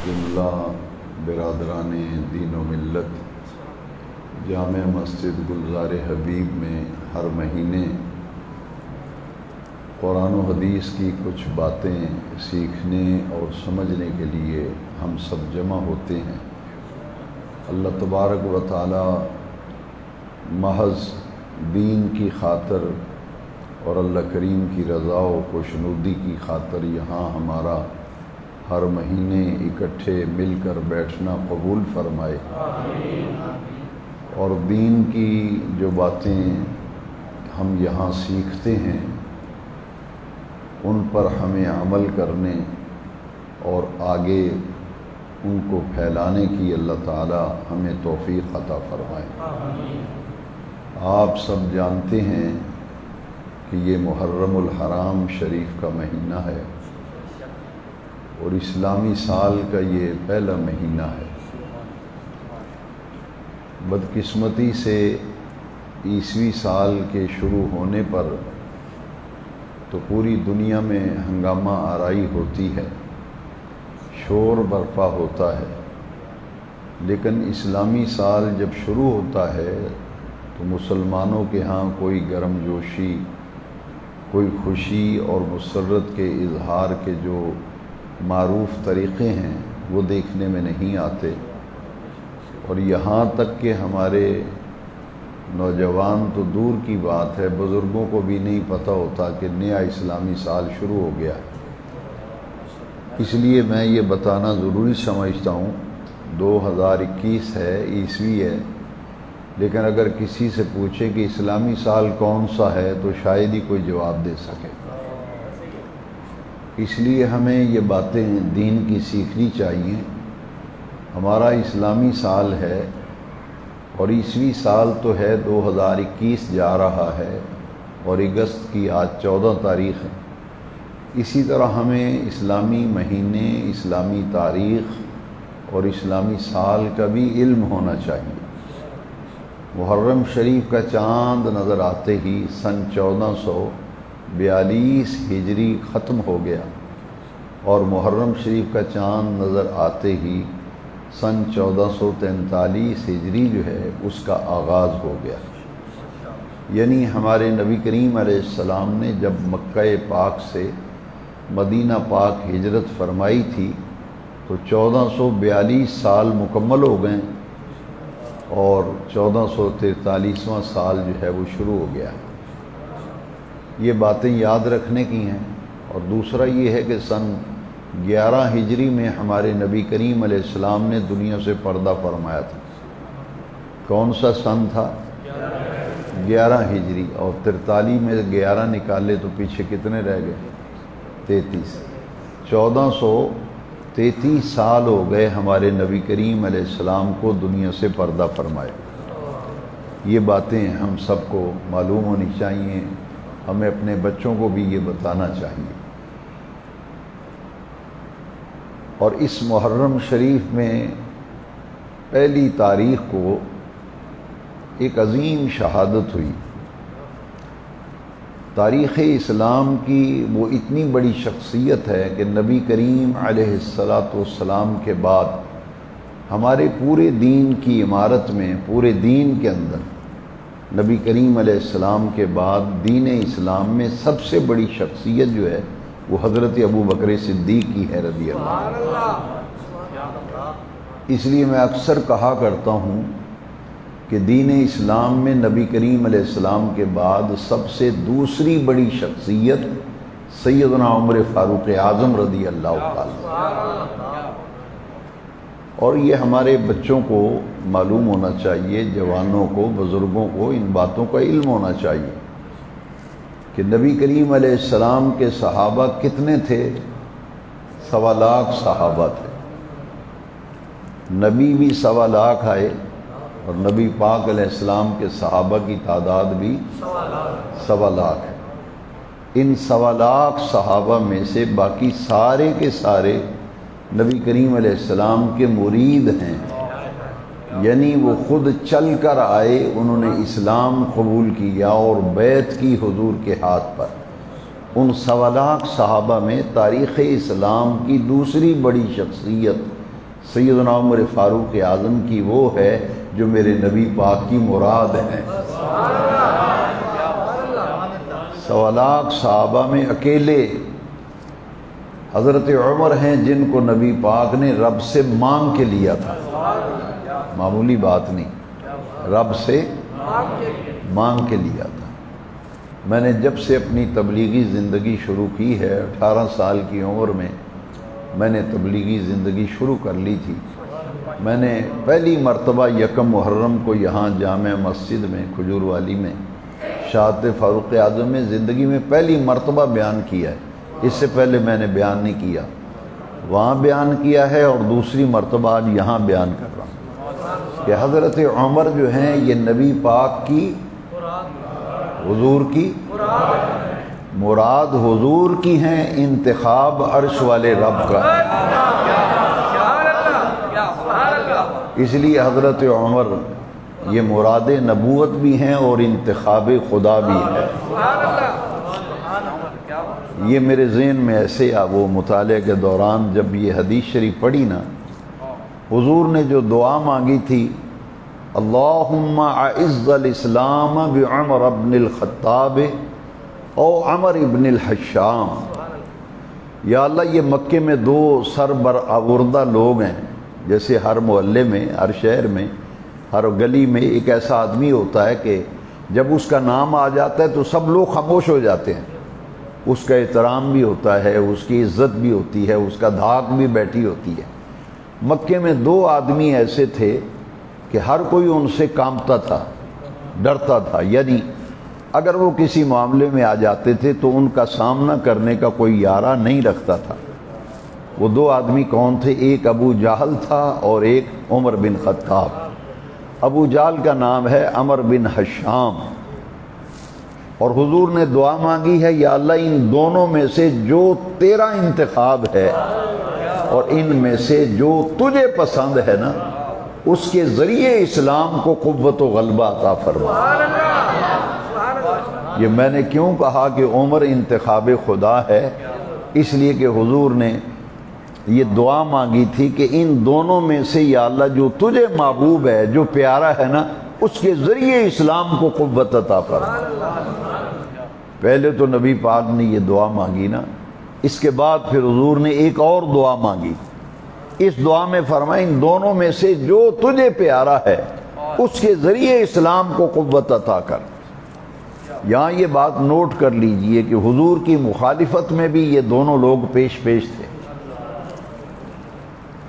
جملہ برادران دین و ملت جامع مسجد گلزار حبیب میں ہر مہینے قرآن و حدیث کی کچھ باتیں سیکھنے اور سمجھنے کے لیے ہم سب جمع ہوتے ہیں۔ اللہ تبارک و تعالی محض دین کی خاطر اور اللہ کریم کی رضا و خوشنودی کی خاطر یہاں ہمارا ہر مہینے اکٹھے مل کر بیٹھنا قبول فرمائے، اور دین کی جو باتیں ہم یہاں سیکھتے ہیں ان پر ہمیں عمل کرنے اور آگے ان کو پھیلانے کی اللہ تعالی ہمیں توفیق عطا فرمائے۔ آپ سب جانتے ہیں کہ یہ محرم الحرام شریف کا مہینہ ہے اور اسلامی سال کا یہ پہلا مہینہ ہے۔ بدقسمتی سے عیسوی سال کے شروع ہونے پر تو پوری دنیا میں ہنگامہ آرائی ہوتی ہے، شور برپا ہوتا ہے، لیکن اسلامی سال جب شروع ہوتا ہے تو مسلمانوں کے ہاں کوئی گرم جوشی، کوئی خوشی اور مسرت کے اظہار کے جو معروف طریقے ہیں وہ دیکھنے میں نہیں آتے، اور یہاں تک کہ ہمارے نوجوان تو دور کی بات ہے، بزرگوں کو بھی نہیں پتہ ہوتا کہ نیا اسلامی سال شروع ہو گیا۔ اس لیے میں یہ بتانا ضروری سمجھتا ہوں، 2021 ہے، عیسوی ہے، لیکن اگر کسی سے پوچھے کہ اسلامی سال کون سا ہے تو شاید ہی کوئی جواب دے سکے۔ اس لیے ہمیں یہ باتیں دین کی سیکھنی چاہیے۔ ہمارا اسلامی سال ہے اور عیسوی سال تو ہے 2021 جا رہا ہے، اور اگست کی آج 14 تاریخ ہے۔ اسی طرح ہمیں اسلامی مہینے، اسلامی تاریخ اور اسلامی سال کا بھی علم ہونا چاہیے۔ محرم شریف کا چاند نظر آتے ہی سن 1442 ہجری ختم ہو گیا، اور محرم شریف کا چاند نظر آتے ہی سن 1443 ہجری جو ہے اس کا آغاز ہو گیا۔ یعنی ہمارے نبی کریم علیہ السلام نے جب مکہ پاک سے مدینہ پاک ہجرت فرمائی تھی تو 1442 سال مکمل ہو گئے، اور 1443واں سال جو ہے وہ شروع ہو گیا۔ یہ باتیں یاد رکھنے کی ہیں۔ اور دوسرا یہ ہے کہ سن 11 ہجری میں ہمارے نبی کریم علیہ السلام نے دنیا سے پردہ فرمایا تھا۔ کون سا سن تھا؟ 11 ہجری، اور 43 میں 11 نکالے تو پیچھے کتنے رہ گئے؟ 33۔ 1433 سال ہو گئے ہمارے نبی کریم علیہ السلام کو دنیا سے پردہ فرمائے۔ یہ باتیں ہم سب کو معلوم ہونی چاہیے، ہمیں اپنے بچوں کو بھی یہ بتانا چاہیے۔ اور اس محرم شریف میں پہلی تاریخ کو ایک عظیم شہادت ہوئی۔ تاریخ اسلام کی وہ اتنی بڑی شخصیت ہے کہ نبی کریم علیہ السلام کے بعد ہمارے پورے دین کی عمارت میں، پورے دین کے اندر نبی کریم علیہ السلام کے بعد دین اسلام میں سب سے بڑی شخصیت جو ہے وہ حضرت ابو بکر صدیق کی ہے رضی اللہ عنہ۔ اس لیے میں اکثر کہا کرتا ہوں کہ دین اسلام میں نبی کریم علیہ السلام کے بعد سب سے دوسری بڑی شخصیت سیدنا عمر فاروق اعظم رضی اللہ تعالی۔ اور یہ ہمارے بچوں کو معلوم ہونا چاہیے، جوانوں کو، بزرگوں کو ان باتوں کا علم ہونا چاہیے کہ نبی کریم علیہ السلام کے صحابہ کتنے تھے؟ 1.25 لاکھ صحابہ تھے۔ نبی بھی 1.25 لاکھ آئے، اور نبی پاک علیہ السلام کے صحابہ کی تعداد بھی 1.25 لاکھ ہے۔ ان 1.25 لاکھ صحابہ میں سے باقی سارے کے سارے نبی کریم علیہ السلام کے مرید ہیں، یعنی وہ خود چل کر آئے، انہوں نے اسلام قبول کیا اور بیعت کی حضور کے ہاتھ پر۔ ان 1.25 لاکھ صحابہ میں تاریخ اسلام کی دوسری بڑی شخصیت سیدنا عمر فاروق اعظم کی وہ ہے جو میرے نبی پاک کی مراد ہے۔ 1.25 لاکھ صحابہ میں اکیلے حضرت عمر ہیں جن کو نبی پاک نے رب سے مانگ کے لیا تھا، معمولی بات نہیں، رب سے مانگ کے لیا تھا۔ میں نے جب سے اپنی تبلیغی زندگی شروع کی ہے، 18 سال کی عمر میں نے تبلیغی زندگی شروع کر لی تھی۔ میں نے پہلی مرتبہ 1 محرم کو یہاں جامع مسجد میں کھجور والی میں شہادت فاروق اعظم میں زندگی میں پہلی مرتبہ بیان کیا ہے، اس سے پہلے میں نے بیان نہیں کیا، وہاں بیان کیا ہے اور دوسری مرتبہ آج یہاں بیان کر رہا ہوں کہ حضرت عمر جو ہیں یہ نبی پاک کی حضور کی مراد حضور کی ہیں، انتخاب عرش والے رب کا۔ اس لیے حضرت عمر یہ مراد نبوت بھی ہیں اور انتخاب خدا بھی ہے۔ یہ میرے ذہن میں ایسے وہ مطالعے کے دوران جب یہ حدیث شریف پڑھی نا، حضور نے جو دعا مانگی تھی، اللہم اعز الاسلام بعمر ابن الخطاب او عمر ابن الحشام، یا اللہ یہ مکے میں 2 سربرآوردہ لوگ ہیں، جیسے ہر محلے میں، ہر شہر میں، ہر گلی میں ایک ایسا آدمی ہوتا ہے کہ جب اس کا نام آ جاتا ہے تو سب لوگ خاموش ہو جاتے ہیں، اس کا احترام بھی ہوتا ہے، اس کی عزت بھی ہوتی ہے، اس کا دھاک بھی بیٹھی ہوتی ہے۔ مکے میں 2 آدمی ایسے تھے کہ ہر کوئی ان سے کانپتا تھا، ڈرتا تھا، یعنی اگر وہ کسی معاملے میں آ جاتے تھے تو ان کا سامنا کرنے کا کوئی یارہ نہیں رکھتا تھا۔ وہ 2 آدمی کون تھے؟ ایک ابو جہل تھا اور ایک عمر بن خطاب۔ ابو جہل کا نام ہے عمر بن حشام، اور حضور نے دعا مانگی ہے، یا اللہ ان دونوں میں سے جو تیرا انتخاب ہے اور ان میں سے جو تجھے پسند ہے نا، اس کے ذریعے اسلام کو قوت و غلبہ عطا فرما۔ یہ میں نے کیوں کہا کہ عمر انتخاب خدا ہے؟ اس لیے کہ حضور نے یہ دعا مانگی تھی کہ ان دونوں میں سے یا اللہ جو تجھے محبوب ہے، جو پیارا ہے نا، اس کے ذریعے اسلام کو قوت عطا فرما۔ پہلے تو نبی پاک نے یہ دعا مانگی نا، اس کے بعد پھر حضور نے ایک اور دعا مانگی۔ اس دعا میں فرمایا ان دونوں میں سے جو تجھے پیارا ہے اس کے ذریعے اسلام کو قوت عطا کر۔ یہاں یہ بات نوٹ کر لیجئے کہ حضور کی مخالفت میں بھی یہ دونوں لوگ پیش تھے۔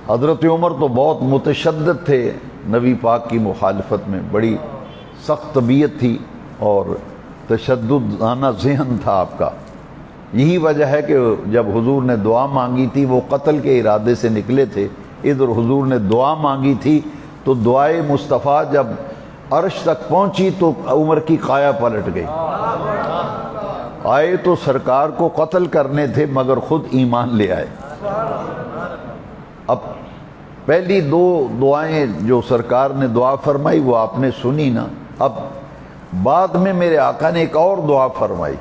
حضرت عمر تو بہت متشدد تھے نبی پاک کی مخالفت میں، بڑی سخت طبیعت تھی اور تشددانہ ذہن تھا آپ کا۔ یہی وجہ ہے کہ جب حضور نے دعا مانگی تھی وہ قتل کے ارادے سے نکلے تھے، ادھر حضور نے دعا مانگی تھی تو دعائے مصطفیٰ جب عرش تک پہنچی تو عمر کی قایا پلٹ گئی۔ آئے تو سرکار کو قتل کرنے تھے مگر خود ایمان لے آئے۔ اب پہلی 2 دعائیں جو سرکار نے دعا فرمائی وہ آپ نے سنی نا، اب بعد میں میرے آقا نے ایک اور دعا فرمائی،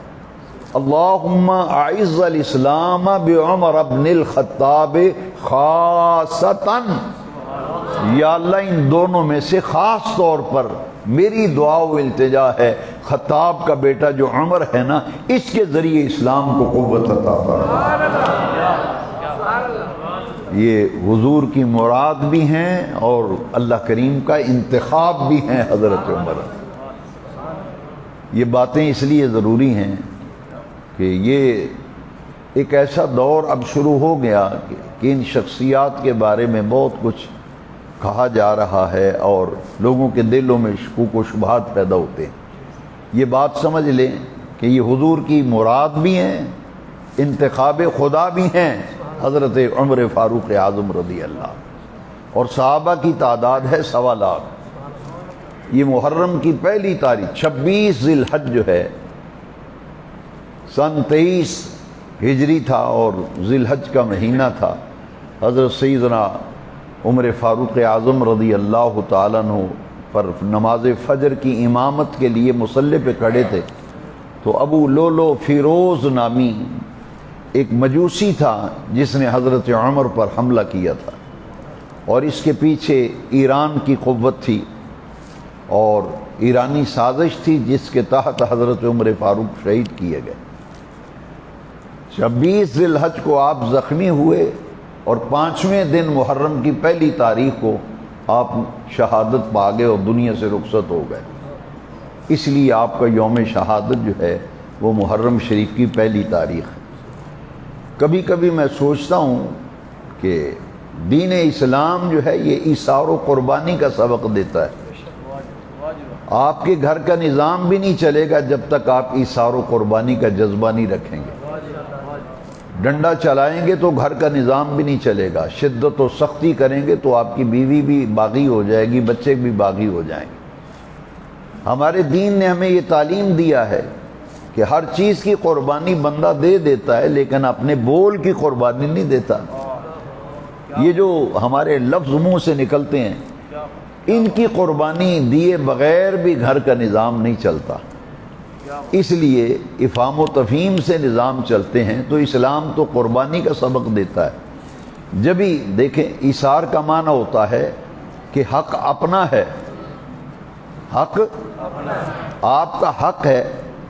اللہم اعز الاسلام بعمر ابن الخطاب خاصتاً، یا اللہ ان دونوں میں سے خاص طور پر میری دعا و التجا ہے، خطاب کا بیٹا جو عمر ہے نا، اس کے ذریعے اسلام کو قوت عطا فرما۔ یہ حضور کی مراد بھی ہیں اور اللہ کریم کا انتخاب بھی ہیں حضرت عمر۔ یہ باتیں اس لیے ضروری ہیں کہ یہ ایک ایسا دور اب شروع ہو گیا کہ ان شخصیات کے بارے میں بہت کچھ کہا جا رہا ہے اور لوگوں کے دلوں میں شکوک و شبہات پیدا ہوتے ہیں۔ یہ بات سمجھ لیں کہ یہ حضور کی مراد بھی ہیں، انتخاب خدا بھی ہیں حضرت عمر فاروق اعظم رضی اللہ، اور صحابہ کی تعداد ہے 1.25 لاکھ۔ یہ محرم کی پہلی تاریخ 26 ذی الحج جو ہے سن 23 ہجری تھا اور ذی الحج کا مہینہ تھا۔ حضرت سیدنا عمر فاروق اعظم رضی اللہ تعالیٰ عنہ پر نماز فجر کی امامت کے لیے مصلی پہ کھڑے تھے تو ابو لولو فیروز نامی ایک مجوسی تھا جس نے حضرت عمر پر حملہ کیا تھا۔ اور اس کے پیچھے ایران کی قوت تھی اور ایرانی سازش تھی جس کے تحت حضرت عمر فاروق شہید کیے گئے۔ 26 ذی الحج کو آپ زخمی ہوئے اور 5ویں دن محرم کی پہلی تاریخ کو آپ شہادت پا گئے اور دنیا سے رخصت ہو گئے۔ اس لیے آپ کا یوم شہادت جو ہے وہ محرم شریف کی پہلی تاریخ ہے۔ کبھی کبھی میں سوچتا ہوں کہ دین اسلام جو ہے یہ ایثار و قربانی کا سبق دیتا ہے۔ آپ کے گھر کا نظام بھی نہیں چلے گا جب تک آپ ایثار و قربانی کا جذبہ نہیں رکھیں گے۔ ڈنڈا چلائیں گے تو گھر کا نظام بھی نہیں چلے گا، شدت و سختی کریں گے تو آپ کی بیوی بھی باغی ہو جائے گی، بچے بھی باغی ہو جائیں گے۔ ہمارے دین نے ہمیں یہ تعلیم دیا ہے کہ ہر چیز کی قربانی بندہ دے دیتا ہے لیکن اپنے بول کی قربانی نہیں دیتا۔ یہ جو ہمارے لفظ منہ سے نکلتے ہیں ان کی قربانی دیے بغیر بھی گھر کا نظام نہیں چلتا۔ اس لیے افہام و تفہیم سے نظام چلتے ہیں۔ تو اسلام تو قربانی کا سبق دیتا ہے۔ جب ہی دیکھیں ایثار کا معنی ہوتا ہے کہ حق اپنا ہے، حق آپ کا حق ہے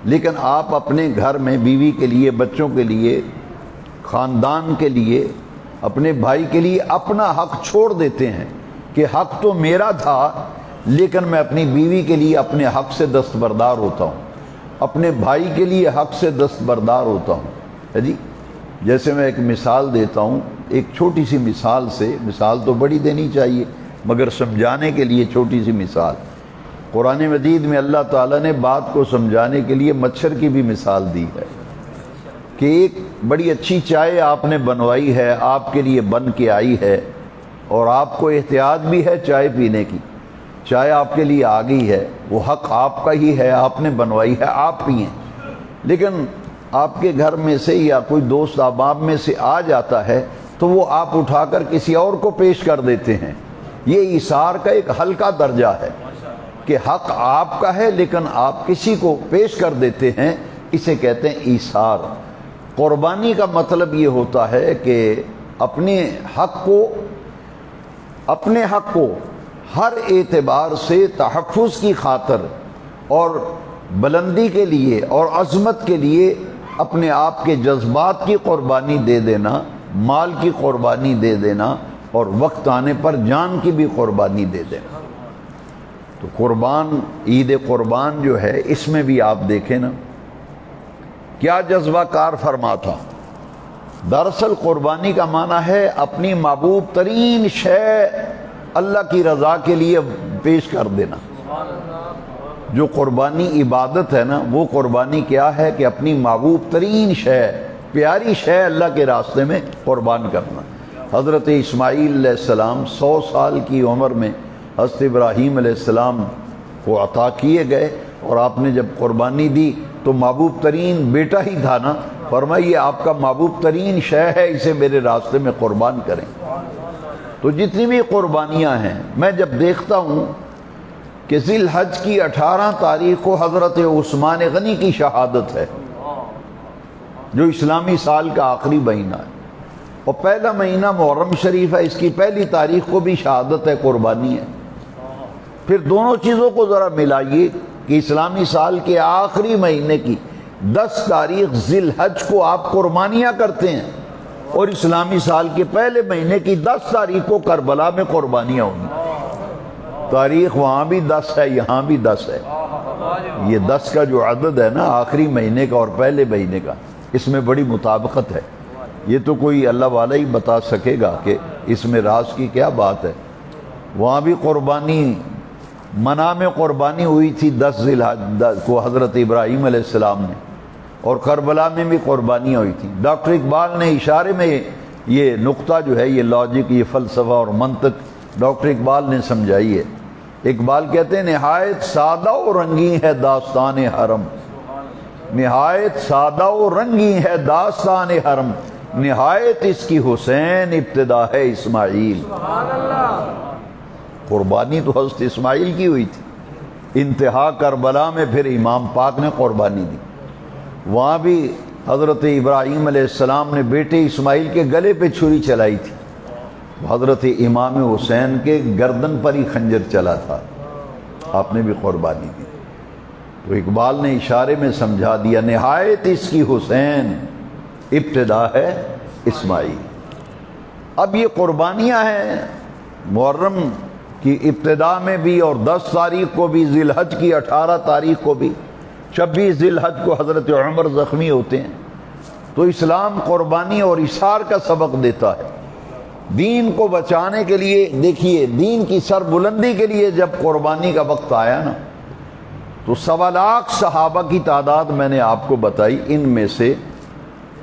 لیکن آپ اپنے گھر میں بیوی کے لیے، بچوں کے لیے، خاندان کے لیے، اپنے بھائی کے لیے اپنا حق چھوڑ دیتے ہیں کہ حق تو میرا تھا لیکن میں اپنی بیوی کے لیے اپنے حق سے دستبردار ہوتا ہوں، اپنے بھائی کے لیے حق سے دستبردار ہوتا ہوں۔ جی جیسے میں ایک مثال دیتا ہوں، ایک چھوٹی سی مثال سے، مثال تو بڑی دینی چاہیے مگر سمجھانے کے لیے چھوٹی سی مثال۔ قرآن مجید میں اللہ تعالیٰ نے بات کو سمجھانے کے لیے مچھر کی بھی مثال دی ہے کہ ایک بڑی اچھی چائے آپ نے بنوائی ہے، آپ کے لیے بن کے آئی ہے اور آپ کو احتیاط بھی ہے چائے پینے کی، چائے آپ کے لیے آ گئی ہے، وہ حق آپ کا ہی ہے، آپ نے بنوائی ہے، آپ پئیں، لیکن آپ کے گھر میں سے یا کوئی دوست احباب میں سے آ جاتا ہے تو وہ آپ اٹھا کر کسی اور کو پیش کر دیتے ہیں۔ یہ ایثار کا ایک ہلکا درجہ ہے کہ حق آپ کا ہے لیکن آپ کسی کو پیش کر دیتے ہیں، اسے کہتے ہیں ایثار۔ قربانی کا مطلب یہ ہوتا ہے کہ اپنے حق کو ہر اعتبار سے تحفظ کی خاطر اور بلندی کے لیے اور عظمت کے لیے اپنے آپ کے جذبات کی قربانی دے دینا، مال کی قربانی دے دینا اور وقت آنے پر جان کی بھی قربانی دے دینا۔ تو قربان، عید قربان جو ہے اس میں بھی آپ دیکھیں نا کیا جذبہ کار فرما تھا۔ دراصل قربانی کا معنی ہے اپنی محبوب ترین شے اللہ کی رضا کے لیے پیش کر دینا۔ جو قربانی عبادت ہے نا وہ قربانی کیا ہے کہ اپنی محبوب ترین شے، پیاری شے اللہ کے راستے میں قربان کرنا۔ حضرت اسماعیل علیہ السلام 100 سال کی عمر میں حضرت ابراہیم علیہ السلام کو عطا کیے گئے اور آپ نے جب قربانی دی تو محبوب ترین بیٹا ہی تھا نا، فرمایا یہ آپ کا محبوب ترین شے ہے، اسے میرے راستے میں قربان کریں۔ تو جتنی بھی قربانیاں ہیں، میں جب دیکھتا ہوں کہ ذی الحج کی 18 تاریخ کو حضرت عثمان غنی کی شہادت ہے جو اسلامی سال کا آخری مہینہ ہے، اور پہلا مہینہ محرم شریف ہے، اس کی پہلی تاریخ کو بھی شہادت ہے، قربانی ہے۔ پھر دونوں چیزوں کو ذرا ملائیے کہ اسلامی سال کے آخری مہینے کی 10 تاریخ ذی الحج کو آپ قربانیاں کرتے ہیں اور اسلامی سال کے پہلے مہینے کی 10 تاریخ کو کربلا میں قربانیاں ہوں گی۔ تاریخ وہاں بھی 10 ہے، یہاں بھی 10 ہے۔ یہ 10 کا جو عدد ہے نا آخری مہینے کا اور پہلے مہینے کا، اس میں بڑی مطابقت ہے۔ یہ تو کوئی اللہ والا ہی بتا سکے گا کہ اس میں راز کی کیا بات ہے۔ وہاں بھی قربانی، منع میں قربانی ہوئی تھی 10 ذی الحج کو حضرت ابراہیم علیہ السلام نے، اور کربلا میں بھی قربانیاں ہوئی تھیں۔ ڈاکٹر اقبال نے اشارے میں یہ نقطہ جو ہے، یہ لاجک، یہ فلسفہ اور منطق ڈاکٹر اقبال نے سمجھائی ہے۔ اقبال کہتے ہیں نہایت سادہ و رنگین ہے داستان حرم، نہایت سادہ و رنگین ہے داستان حرم، نہایت اس کی حسین ابتدا ہے اسماعیل۔ قربانی تو حضرت اسماعیل کی ہوئی تھی، انتہا کربلا میں پھر امام پاک نے قربانی دی۔ وہاں بھی حضرت ابراہیم علیہ السلام نے بیٹے اسماعیل کے گلے پہ چھری چلائی تھی، حضرت امام حسین کے گردن پر ہی خنجر چلا تھا، آپ نے بھی قربانی دی۔ تو اقبال نے اشارے میں سمجھا دیا، نہایت اس کی حسین ابتدا ہے اسماعیل۔ اب یہ قربانیاں ہیں محرم کی ابتدا میں بھی، اور 10 تاریخ کو بھی، ذی الحج کی 18 تاریخ کو بھی، 26 ذی الحج کو حضرت عمر زخمی ہوتے ہیں۔ تو اسلام قربانی اور اثار کا سبق دیتا ہے۔ دین کو بچانے کے لیے، دیکھیے دین کی سر بلندی کے لیے جب قربانی کا وقت آیا نا، تو 1.25 لاکھ صحابہ کی تعداد میں نے آپ کو بتائی۔ ان میں سے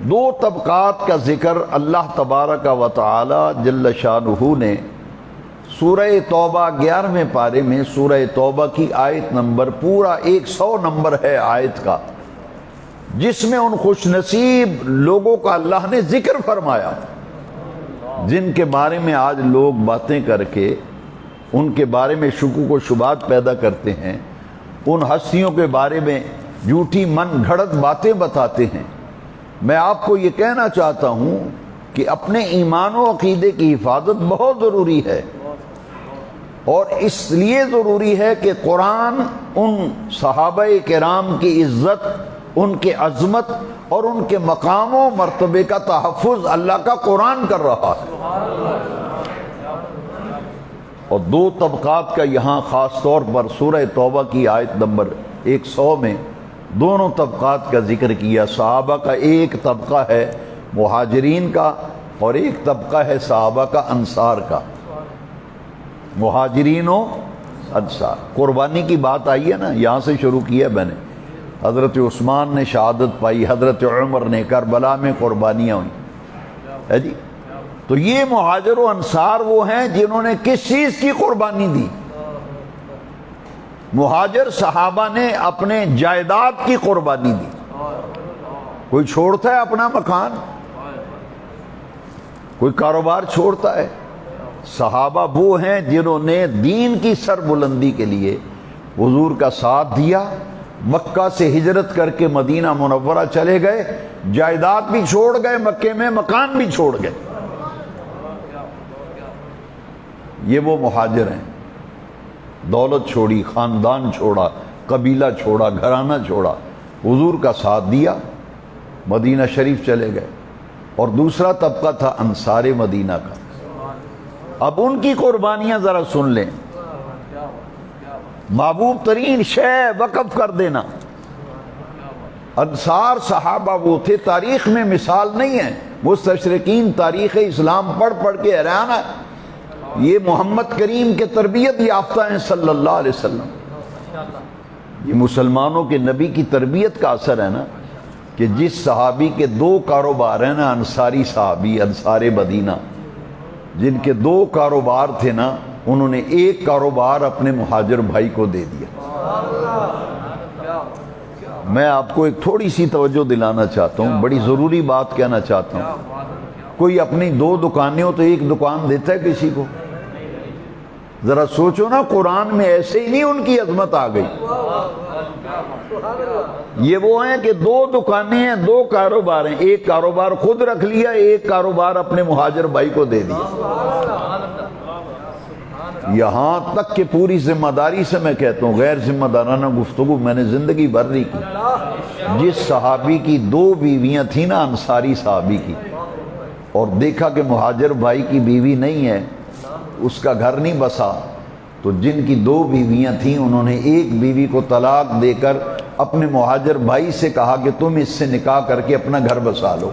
2 طبقات کا ذکر اللہ تبارک و تعالی جل شانہ نے سورہ توبہ 11ویں پارے میں، سورہ توبہ کی آیت نمبر، پورا 100 نمبر ہے آیت کا، جس میں ان خوش نصیب لوگوں کا اللہ نے ذکر فرمایا جن کے بارے میں آج لوگ باتیں کر کے ان کے بارے میں شکوک و شبہات پیدا کرتے ہیں، ان ہستیوں کے بارے میں جھوٹی من گھڑت باتیں بتاتے ہیں۔ میں آپ کو یہ کہنا چاہتا ہوں کہ اپنے ایمان و عقیدے کی حفاظت بہت ضروری ہے، اور اس لیے ضروری ہے کہ قرآن ان صحابہ کرام کی عزت، ان کے عظمت اور ان کے مقام و مرتبے کا تحفظ اللہ کا قرآن کر رہا ہے۔ اور 2 طبقات کا یہاں خاص طور پر سورہ توبہ کی آیت نمبر 100 میں دونوں طبقات کا ذکر کیا۔ صحابہ کا ایک طبقہ ہے مہاجرین کا، اور ایک طبقہ ہے صحابہ کا انصار کا۔ مہاجرین و انصار، قربانی کی بات آئی ہے نا، یہاں سے شروع کیا میں نے۔ حضرت عثمان نے شہادت پائی، حضرت عمر نے، کربلا میں قربانیاں ہوئیں، ہے جی۔ تو یہ مہاجر و انصار وہ ہیں جنہوں نے کس چیز کی قربانی دی؟ مہاجر صحابہ نے اپنے جائیداد کی قربانی دی۔ کوئی چھوڑتا ہے اپنا مکان، کوئی کاروبار چھوڑتا ہے؟ صحابہ وہ ہیں جنہوں نے دین کی سر بلندی کے لیے حضور کا ساتھ دیا، مکہ سے ہجرت کر کے مدینہ منورہ چلے گئے، جائیداد بھی چھوڑ گئے، مکے میں مکان بھی چھوڑ گئے۔ یہ وہ مہاجر ہیں، دولت چھوڑی، خاندان چھوڑا، قبیلہ چھوڑا، گھرانہ چھوڑا، حضور کا ساتھ دیا، مدینہ شریف چلے گئے۔ اور دوسرا طبقہ تھا انصار مدینہ کا۔ اب ان کی قربانیاں ذرا سن لیں۔ محبوب ترین شے وقف کر دینا۔ انصار صحابہ وہ تھے، تاریخ میں مثال نہیں ہے، مستشرقین تاریخ اسلام پڑھ پڑھ کے حیران ہے۔ یہ محمد کریم کے تربیت یافتہ ہیں صلی اللہ علیہ وسلم۔ یہ مسلمانوں کے نبی کی تربیت کا اثر ہے نا، کہ جس صحابی کے 2 کاروبار ہیں نا، انصاری صحابی، انصار مدینہ، جن کے 2 کاروبار تھے نا، انہوں نے ایک کاروبار اپنے مہاجر بھائی کو دے دیا۔ میں آپ کو ایک تھوڑی سی توجہ دلانا چاہتا ہوں، بڑی ضروری بات کہنا چاہتا ہوں۔ کوئی اپنی 2 دکانیں ہو تو ایک دکان دیتا ہے کسی کو؟ ذرا سوچو نا، قرآن میں ایسے ہی نہیں ان کی عظمت آ گئی۔ یہ وہ ہیں کہ 2 دکانیں ہیں، 2 کاروبار ہیں، ایک کاروبار خود رکھ لیا، ایک کاروبار اپنے مہاجر بھائی کو دے دیا۔ یہاں تک کہ پوری ذمہ داری سے میں کہتا ہوں، غیر ذمہ دارانہ گفتگو میں نے زندگی بھر نہیں کی۔ جس صحابی کی 2 بیویاں تھیں نا، انصاری صحابی کی، اور دیکھا کہ مہاجر بھائی کی بیوی نہیں ہے، اس کا گھر نہیں بسا، تو جن کی 2 بیویاں تھیں انہوں نے ایک بیوی کو طلاق دے کر اپنے مہاجر بھائی سے کہا کہ تم اس سے نکاح کر کے اپنا گھر بسا لو۔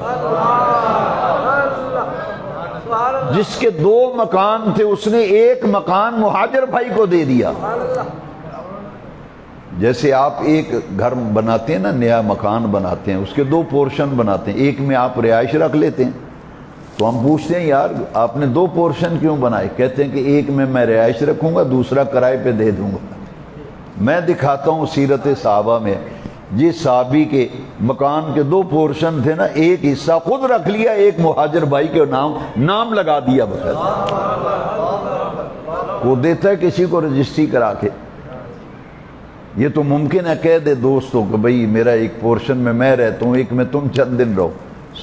جس کے 2 مکان تھے اس نے ایک مکان مہاجر بھائی کو دے دیا۔ جیسے آپ ایک گھر بناتے ہیں نا، نیا مکان بناتے ہیں، اس کے 2 پورشن بناتے ہیں، ایک میں آپ رہائش رکھ لیتے ہیں، تو ہم پوچھتے ہیں یار آپ نے 2 پورشن کیوں بنائے؟ کہتے ہیں کہ ایک میں رہائش رکھوں گا، دوسرا کرائے پہ دے دوں گا۔ میں دکھاتا ہوں سیرت صحابہ میں، جس صحابی کے مکان کے 2 پورشن تھے نا، ایک حصہ خود رکھ لیا، ایک مہاجر بھائی کے نام لگا دیا بغیر۔ وہ دیتا ہے کسی کو رجسٹری کرا کے۔ یہ تو ممکن ہے کہہ دے دوستوں کہ بھئی میرا ایک پورشن میں رہتا ہوں، ایک میں تم چند دن رہو۔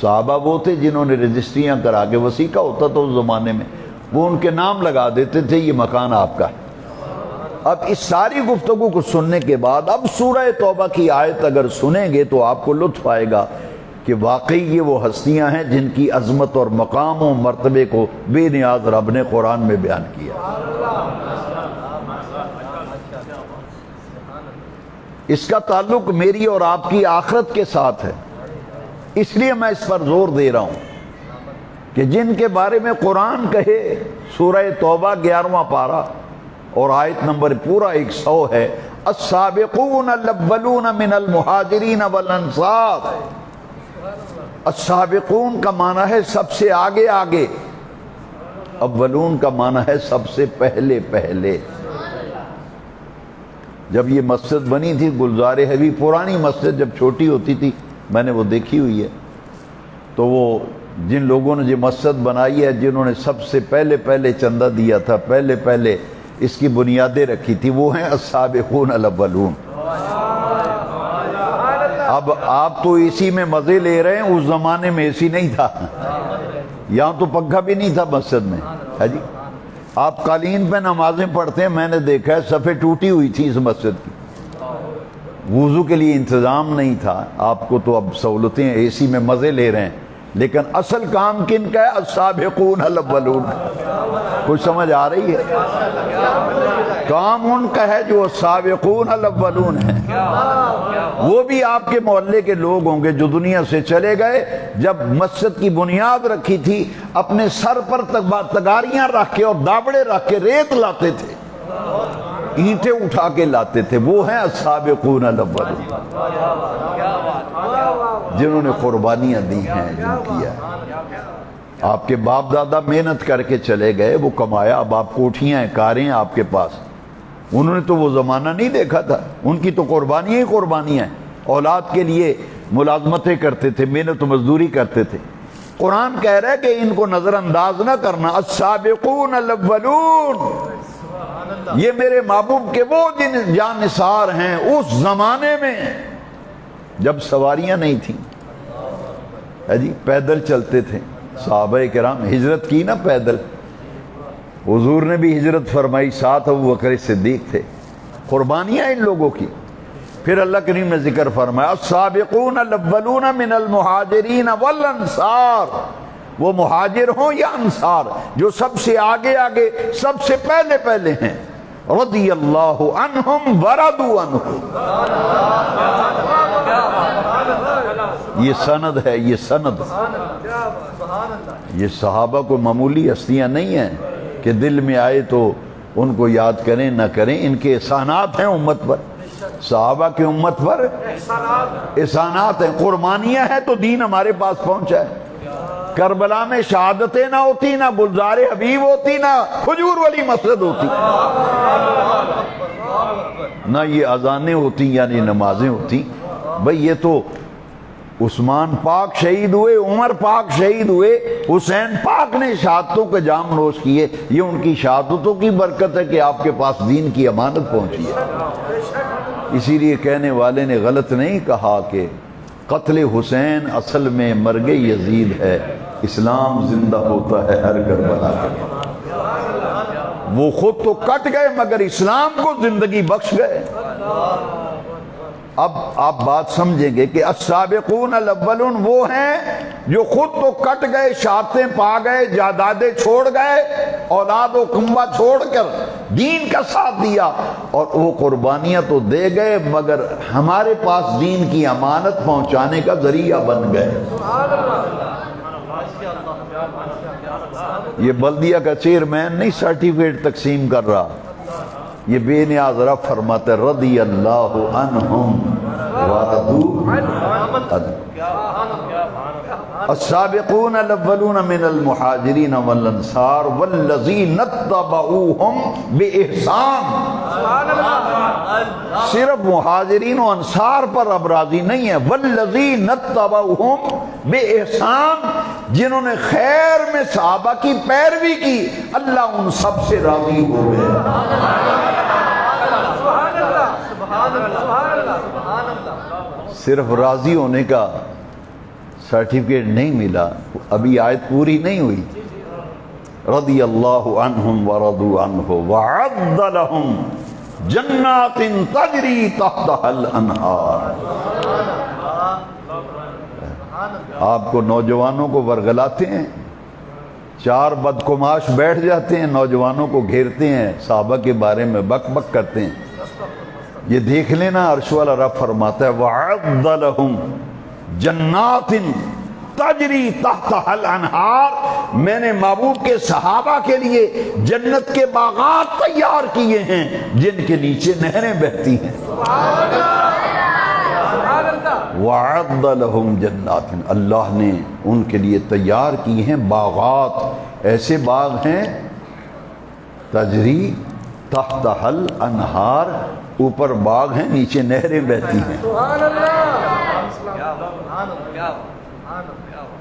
صحابہ وہ تھے جنہوں نے رجسٹریاں کرا کے، وسیقہ ہوتا تھا اس زمانے میں، وہ ان کے نام لگا دیتے تھے یہ مکان آپ کا ہے۔ اب اس ساری گفتگو کو سننے کے بعد اب سورہ توبہ کی آیت اگر سنیں گے تو آپ کو لطف آئے گا کہ واقعی یہ وہ ہستیاں ہیں جن کی عظمت اور مقام و مرتبے کو بے نیاز رب نے قرآن میں بیان کیا۔ اس کا تعلق میری اور آپ کی آخرت کے ساتھ ہے، اس لیے میں اس پر زور دے رہا ہوں کہ جن کے بارے میں قرآن کہے، سورہ توبہ 11واں پارہ اور آیت نمبر پورا 100 ہے، السابقون الاولون من المہاجرین والانصار۔ السابقون کا معنی ہے سب سے آگے آگے، اولون کا معنی ہے سب سے پہلے پہلے۔ جب یہ مسجد بنی تھی گلزار حبیب، پرانی مسجد جب چھوٹی ہوتی تھی میں نے وہ دیکھی ہوئی ہے، تو وہ جن لوگوں نے یہ مسجد بنائی ہے، جنہوں نے سب سے پہلے پہلے چندہ دیا تھا، پہلے پہلے اس کی بنیادیں رکھی تھی، وہ ہیں السابقون الاولون۔ اب آپ تو اے سی میں مزے لے رہے ہیں، اس زمانے میں اے سی نہیں تھا، یہاں تو پنکھا بھی نہیں تھا مسجد میں، ہے جی۔ آپ قالین پہ نمازیں پڑھتے ہیں، میں نے دیکھا ہے صفیں ٹوٹی ہوئی تھی اس مسجد کی، وضو کے لیے انتظام نہیں تھا۔ آپ کو تو اب سہولتیں، اے سی میں مزے لے رہے ہیں، لیکن اصل کام کن کا ہے؟ السابقون الاولون۔ کچھ سمجھ آ رہی ہے؟ کام ان کا ہے جو السابقون الاولون ہیں۔ وہ بھی آپ کے محلے کے لوگ ہوں گے جو دنیا سے چلے گئے، جب مسجد کی بنیاد رکھی تھی اپنے سر پر تگاریاں رکھ کے اور دابڑے رکھ کے ریت لاتے تھے، اینٹیں اٹھا کے لاتے تھے، وہ ہیں السابقون الاولون، جنہوں نے قربانیاں دی ہیں، جن کیا۔ آپ کے باپ دادا محنت کر کے چلے گئے، وہ کمایا، اب آپ کوٹھیاں ہیں، کاریں ہیں آپ کے پاس، انہوں نے تو وہ زمانہ نہیں دیکھا تھا، ان کی تو قربانیاں ہی قربانیاں ہیں، اولاد کے لیے ملازمتیں کرتے تھے، محنت و مزدوری کرتے تھے۔ قرآن کہہ رہا ہے کہ ان کو نظر انداز نہ کرنا، السابقون الاولون، یہ میرے محبوب کے وہ جن جان نثار ہیں اس زمانے میں جب سواریاں نہیں تھیں، ہے جی، پیدل چلتے تھے صحابہ کرام، ہجرت کی نا پیدل، حضور نے بھی ہجرت فرمائی، ساتھ ابو بکر صدیق تھے، قربانیاں ان لوگوں کی۔ پھر اللہ کریم نے ذکر فرمایا السابقون الاولون من المہاجرین والانصار، وہ مہاجر ہوں یا انصار، جو سب سے آگے آگے، سب سے پہلے پہلے ہیں، رضی اللہ عنہم ورضوا عنہ۔ یہ سند ہے، یہ سند، یہ صحابہ کو معمولی ہستیاں نہیں ہیں کہ دل میں آئے تو ان کو یاد کریں نہ کریں، ان کے احسانات ہیں امت پر، صحابہ کی امت پر احسانات ہیں، قربانیاں ہیں تو دین ہمارے پاس پہنچا ہے۔ کربلا میں شہادتیں نہ ہوتی، نہ گلزار حبیب ہوتی، نہ کھجور والی مسجد ہوتی، نہ یہ اذانیں ہوتی یعنی نمازیں ہوتی۔ بھئی یہ تو عثمان پاک شہید ہوئے، عمر پاک شہید ہوئے، حسین پاک نے شہادتوں کے جام نوش کیے، یہ ان کی شہادتوں کی برکت ہے کہ آپ کے پاس دین کی امانت پہنچی ہے۔ اسی لیے کہنے والے نے غلط نہیں کہا کہ قتل حسین اصل میں مرگ یزید ہے، اسلام زندہ ہوتا ہے ہر کربلا کے۔ وہ خود تو کٹ گئے مگر اسلام کو زندگی بخش گئے۔ اب آپ بات سمجھیں گے کہ السابقون الاولون وہ ہیں جو خود تو کٹ گئے، شہادتیں پا گئے، جائیدادیں چھوڑ گئے، اولاد و کنبہ چھوڑ کر دین کا ساتھ دیا، اور وہ قربانیاں تو دے گئے مگر ہمارے پاس دین کی امانت پہنچانے کا ذریعہ بن گئے۔ یہ بلدیہ کا چیئرمین نہیں سرٹیفکیٹ تقسیم کر رہا، یہ بے نیاز رب فرماتے رضی اللہ عنہم ورضوا عنہ۔ السابقون الاولون من المہاجرین والانصار والذین اتبعوہم بإحسان۔ صرف مہاجرین و انصار پر رب راضی نہیں ہے، والذین اتبعوہم بإحسان، جنہوں نے خیر میں صحابہ کی پیروی کی، اللہ ان سب سے راضی ہو گئے۔ صرف راضی ہونے کا سرٹیفکیٹ نہیں ملا، ابھی آیت پوری نہیں ہوئی، رضی اللہ عنہم ورضوا عنہ وعد لہم جنات تجری تحتها الانہار۔ آپ کو نوجوانوں کو ورگلاتے ہیں، چار بدکماش بیٹھ جاتے ہیں، نوجوانوں کو گھیرتے ہیں، صحابہ کے بارے میں بک بک کرتے ہیں۔ یہ دیکھ لینا عرش والا رب فرماتا ہے وَعَدَّ لَهُمْ جَنَّاتٍ تجری تحتها الانہار، میں نے محبوب کے صحابہ کے لیے جنت کے باغات تیار کیے ہیں جن کے نیچے نہریں بہتی ہیں۔ وَعَدَّ لَهُمْ جَنَّاتٍ، اللہ نے ان کے لیے تیار کی ہیں باغات، ایسے باغ ہیں تجری تحتها الانہار، اوپر باغ ہیں نیچے نہریں بہتی ہیں۔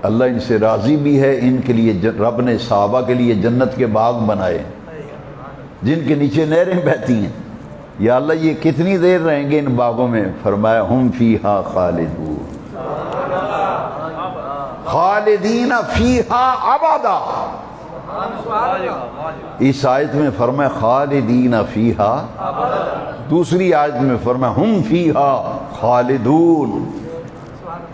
اللہ ان سے راضی بھی ہے، ان کے لیے رب نے صحابہ کے لیے جنت کے باغ بنائے جن کے نیچے نہریں بہتی ہیں۔ یا اللہ یہ کتنی دیر رہیں گے ان باغوں میں؟ فرمایا ہم فیہا خالدون، خالدین فیہا ابدا۔ اس آیت میں فرمایا خالدین فیہا، دوسری آیت میں فرمایا ہم فیہا خالدون۔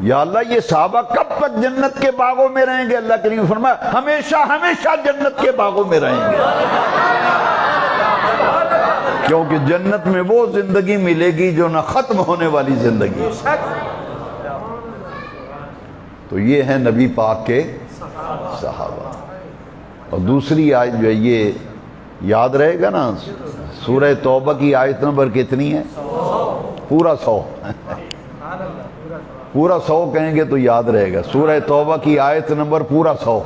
یا اللہ یہ صحابہ کب تک جنت کے باغوں میں رہیں گے؟ اللہ کریم فرمایا ہمیشہ ہمیشہ جنت کے باغوں میں رہیں گے، کیونکہ جنت میں وہ زندگی ملے گی جو نہ ختم ہونے والی زندگی۔ تو یہ ہیں نبی پاک کے صحابہ۔ اور دوسری آیت جو ہے یہ یاد رہے گا نا، سورہ توبہ کی آیت نمبر کتنی ہے؟ پورا 100 پورا 100 کہیں گے تو یاد رہے گا۔ سورہ توبہ کی آیت نمبر پورا 100۔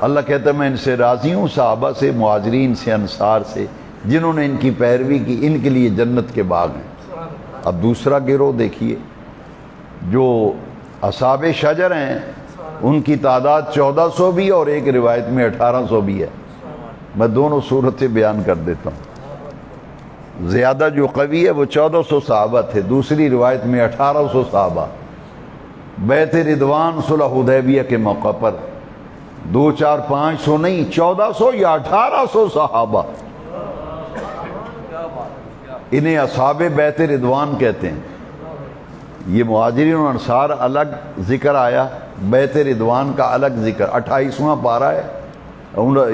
اللہ کہتا ہے میں ان سے راضی ہوں، صحابہ سے، مہاجرین سے، انصار سے، جنہوں نے ان کی پیروی کی، ان کے لیے جنت کے باغ ہیں۔ اب دوسرا گروہ دیکھیے، جو اصحاب شجر ہیں، ان کی تعداد 1400 بھی اور ایک روایت میں 1800 بھی ہے۔ میں دونوں صورتیں بیان کر دیتا ہوں۔ زیادہ جو قوی ہے وہ 1400 صحابہ تھے، دوسری روایت میں 1800 صحابہ۔ بیعت رضوان صلح حدیبیہ کے موقع پر 2 4 500 نہیں، 1400 یا 1800 صحابہ، انہیں اصحاب بیعت رضوان کہتے ہیں۔ یہ مہاجرین و انصار الگ ذکر آیا، بیعت رضوان کا الگ ذکر۔ 28واں پارہ ہے،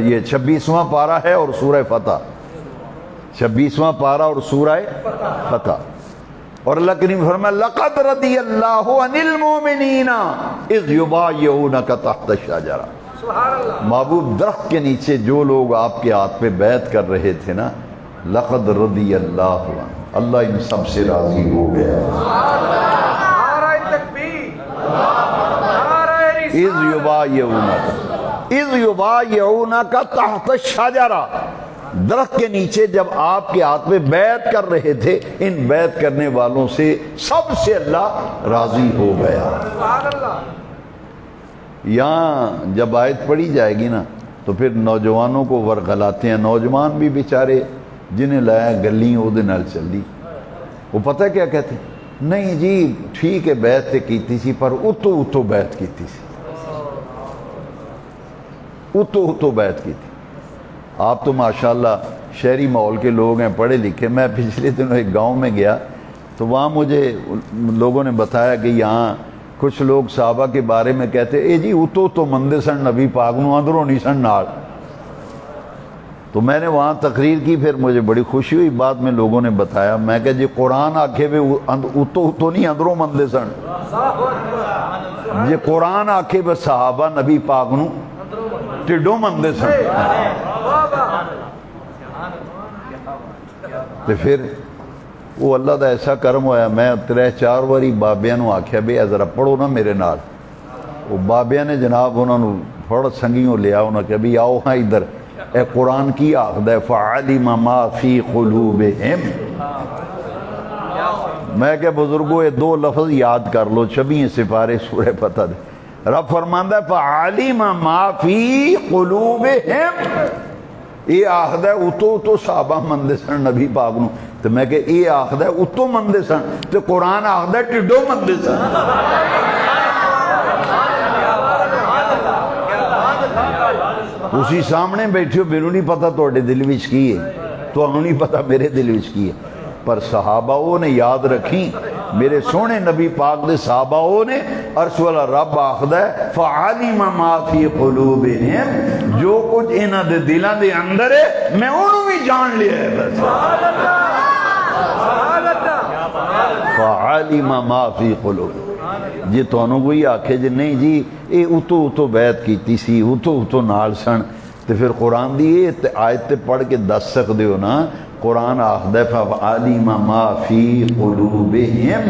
یہ 26واں پارہ ہے اور سورہ فتح، 26واں پارہ اور سورہ فتح۔ اور اللہ کریم فرمایا لَقَدْ رَضِيَ اللَّهُ عَنِ الْمُؤْمِنِينَ إِذْ يُبَايِعُونَكَ تَحْتَ الشَّجَرَةِ، محبوب درخت کے نیچے جو لوگ آپ کے ہاتھ پہ بیعت کر رہے تھے نا، لَقَدْ رَضِيَ اللَّهُ عَنْهُ، اللہ ان سب سے راضی ہو گیا۔ إِذْ يُبَايِعُونَكَ تَحْتَ الشَّجَرَةِ، درخت کے نیچے جب آپ کے ہاتھ میں بیعت کر رہے تھے، ان بیعت کرنے والوں سے سب سے اللہ راضی ہو گیا۔ یہاں جب آیت پڑھی جائے گی نا تو پھر نوجوانوں کو ورغلاتے ہیں، نوجوان بھی بیچارے جنہیں لایا گلی وہ نال چلی، وہ پتہ کیا کہتے ہیں؟ نہیں جی ٹھیک ہے بیعت تے کیتی سی پر اتو بیعت کیتی سی، اتو بیعت کی تھی۔ آپ تو ماشاءاللہ شہری ماحول کے لوگ ہیں، پڑھے لکھے۔ میں پچھلے دنوں ایک گاؤں میں گیا تو وہاں مجھے لوگوں نے بتایا کہ یہاں کچھ لوگ صحابہ کے بارے میں کہتے اے جی اتو مندے سن نبی پاک نو، اندروں نہیں سن نال۔ تو میں نے وہاں تقریر کی، پھر مجھے بڑی خوشی ہوئی، بعد میں لوگوں نے بتایا، میں کہ جی قرآن آکھے وے اتو نہیں اندروں مندے سن، جی قرآن آکھے وے صحابہ نبی پاک نو ٹڈوں مندے سن۔ تو پھر وہ اللہ دا ایسا کرم ہویا، میں 3-4 واری بابیاں نو آکھیا بے ذرا پڑھو نا میرے نال۔ وہ بابیاں نے جناب انہوں نے تھوڑا سنگیوں لیا، انہوں نے کہا بھی آؤ ہاں ادھر، اے قرآن کی آخدہ ہے فَعَلِمَ مَا فِي قُلُوبِهِمْ۔ میں کہ بزرگوں یہ 2 لفظ یاد کر لو، 26 سپارے سورہ فتح دے۔ رب فرماندہ ہے فَعَلِمَ مَا فِي قُلُوبِهِمْ، یہ آخدہ ہے اتو صحابہ مندے سن نبی پاک نو، تو میں کہ یہ آخدہ ہے اتو مندے سن، تو قرآن آخدہ ہے ٹڈو مندے سن۔ تسی سامنے بیٹھے ہو، میرے نہیں پتا تواڈے دل وچ کی ہے، تانوں نہیں پتا میرے دل وچ کی ہے، پر صحابہ وہ نے یاد رکھی، میرے سونے نبی پاک دے صحابہ وہ نے، عرش والا رب آخدا ہے فَعَلِمَ مَا فِي قُلُوبِهِمْ، جو کچھ انہاں دے دلاں دے اندر ہے میں انہوں بھی جان لیا ہے بس۔ فَعَلِمَ مَا فِي قُلُوبِهِمْ، جی تانوں کوئی آکھے جی نہیں جی اے اتو بیعت کیتی سی، اتو نال سن، تے پھر قرآن دی یہ آیت پڑھ کے دس سکدے ہو نا، قرآن آخدا ہے فَعَلِمَ مَا فِي قُلُوبِهِمْ،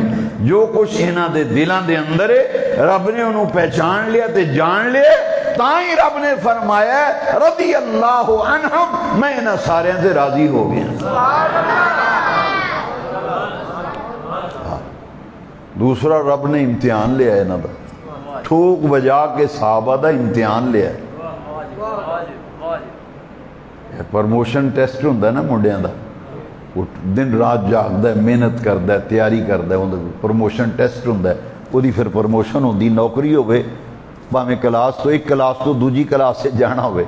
جو کچھ انہاں دے دلاں دے اندر ہے رب نے انہوں پہچان لیا تے جان لیا، تائیں رب نے فرمایا ہے رضی اللہ عنہم، میں انہاں سارے سے راضی ہو گیا۔ دوسرا رب نے امتحان لیا ہے نا، ٹھوک بجا کے صحابہ دا امتحان لیا ہے، پرموشن ٹیسٹ ہوندہ ہے نا منڈیاں دا، وہ دن رات جاگدا ہے، محنت کردا ہے، تیاری کردا ہے، پرموشن ٹیسٹ ہوندہ ہے، وہ دی پھر پرموشن ہوندی، نوکری ہوئے باہمیں کلاس تو ایک کلاس تو دوجی کلاس سے جانا ہوئے،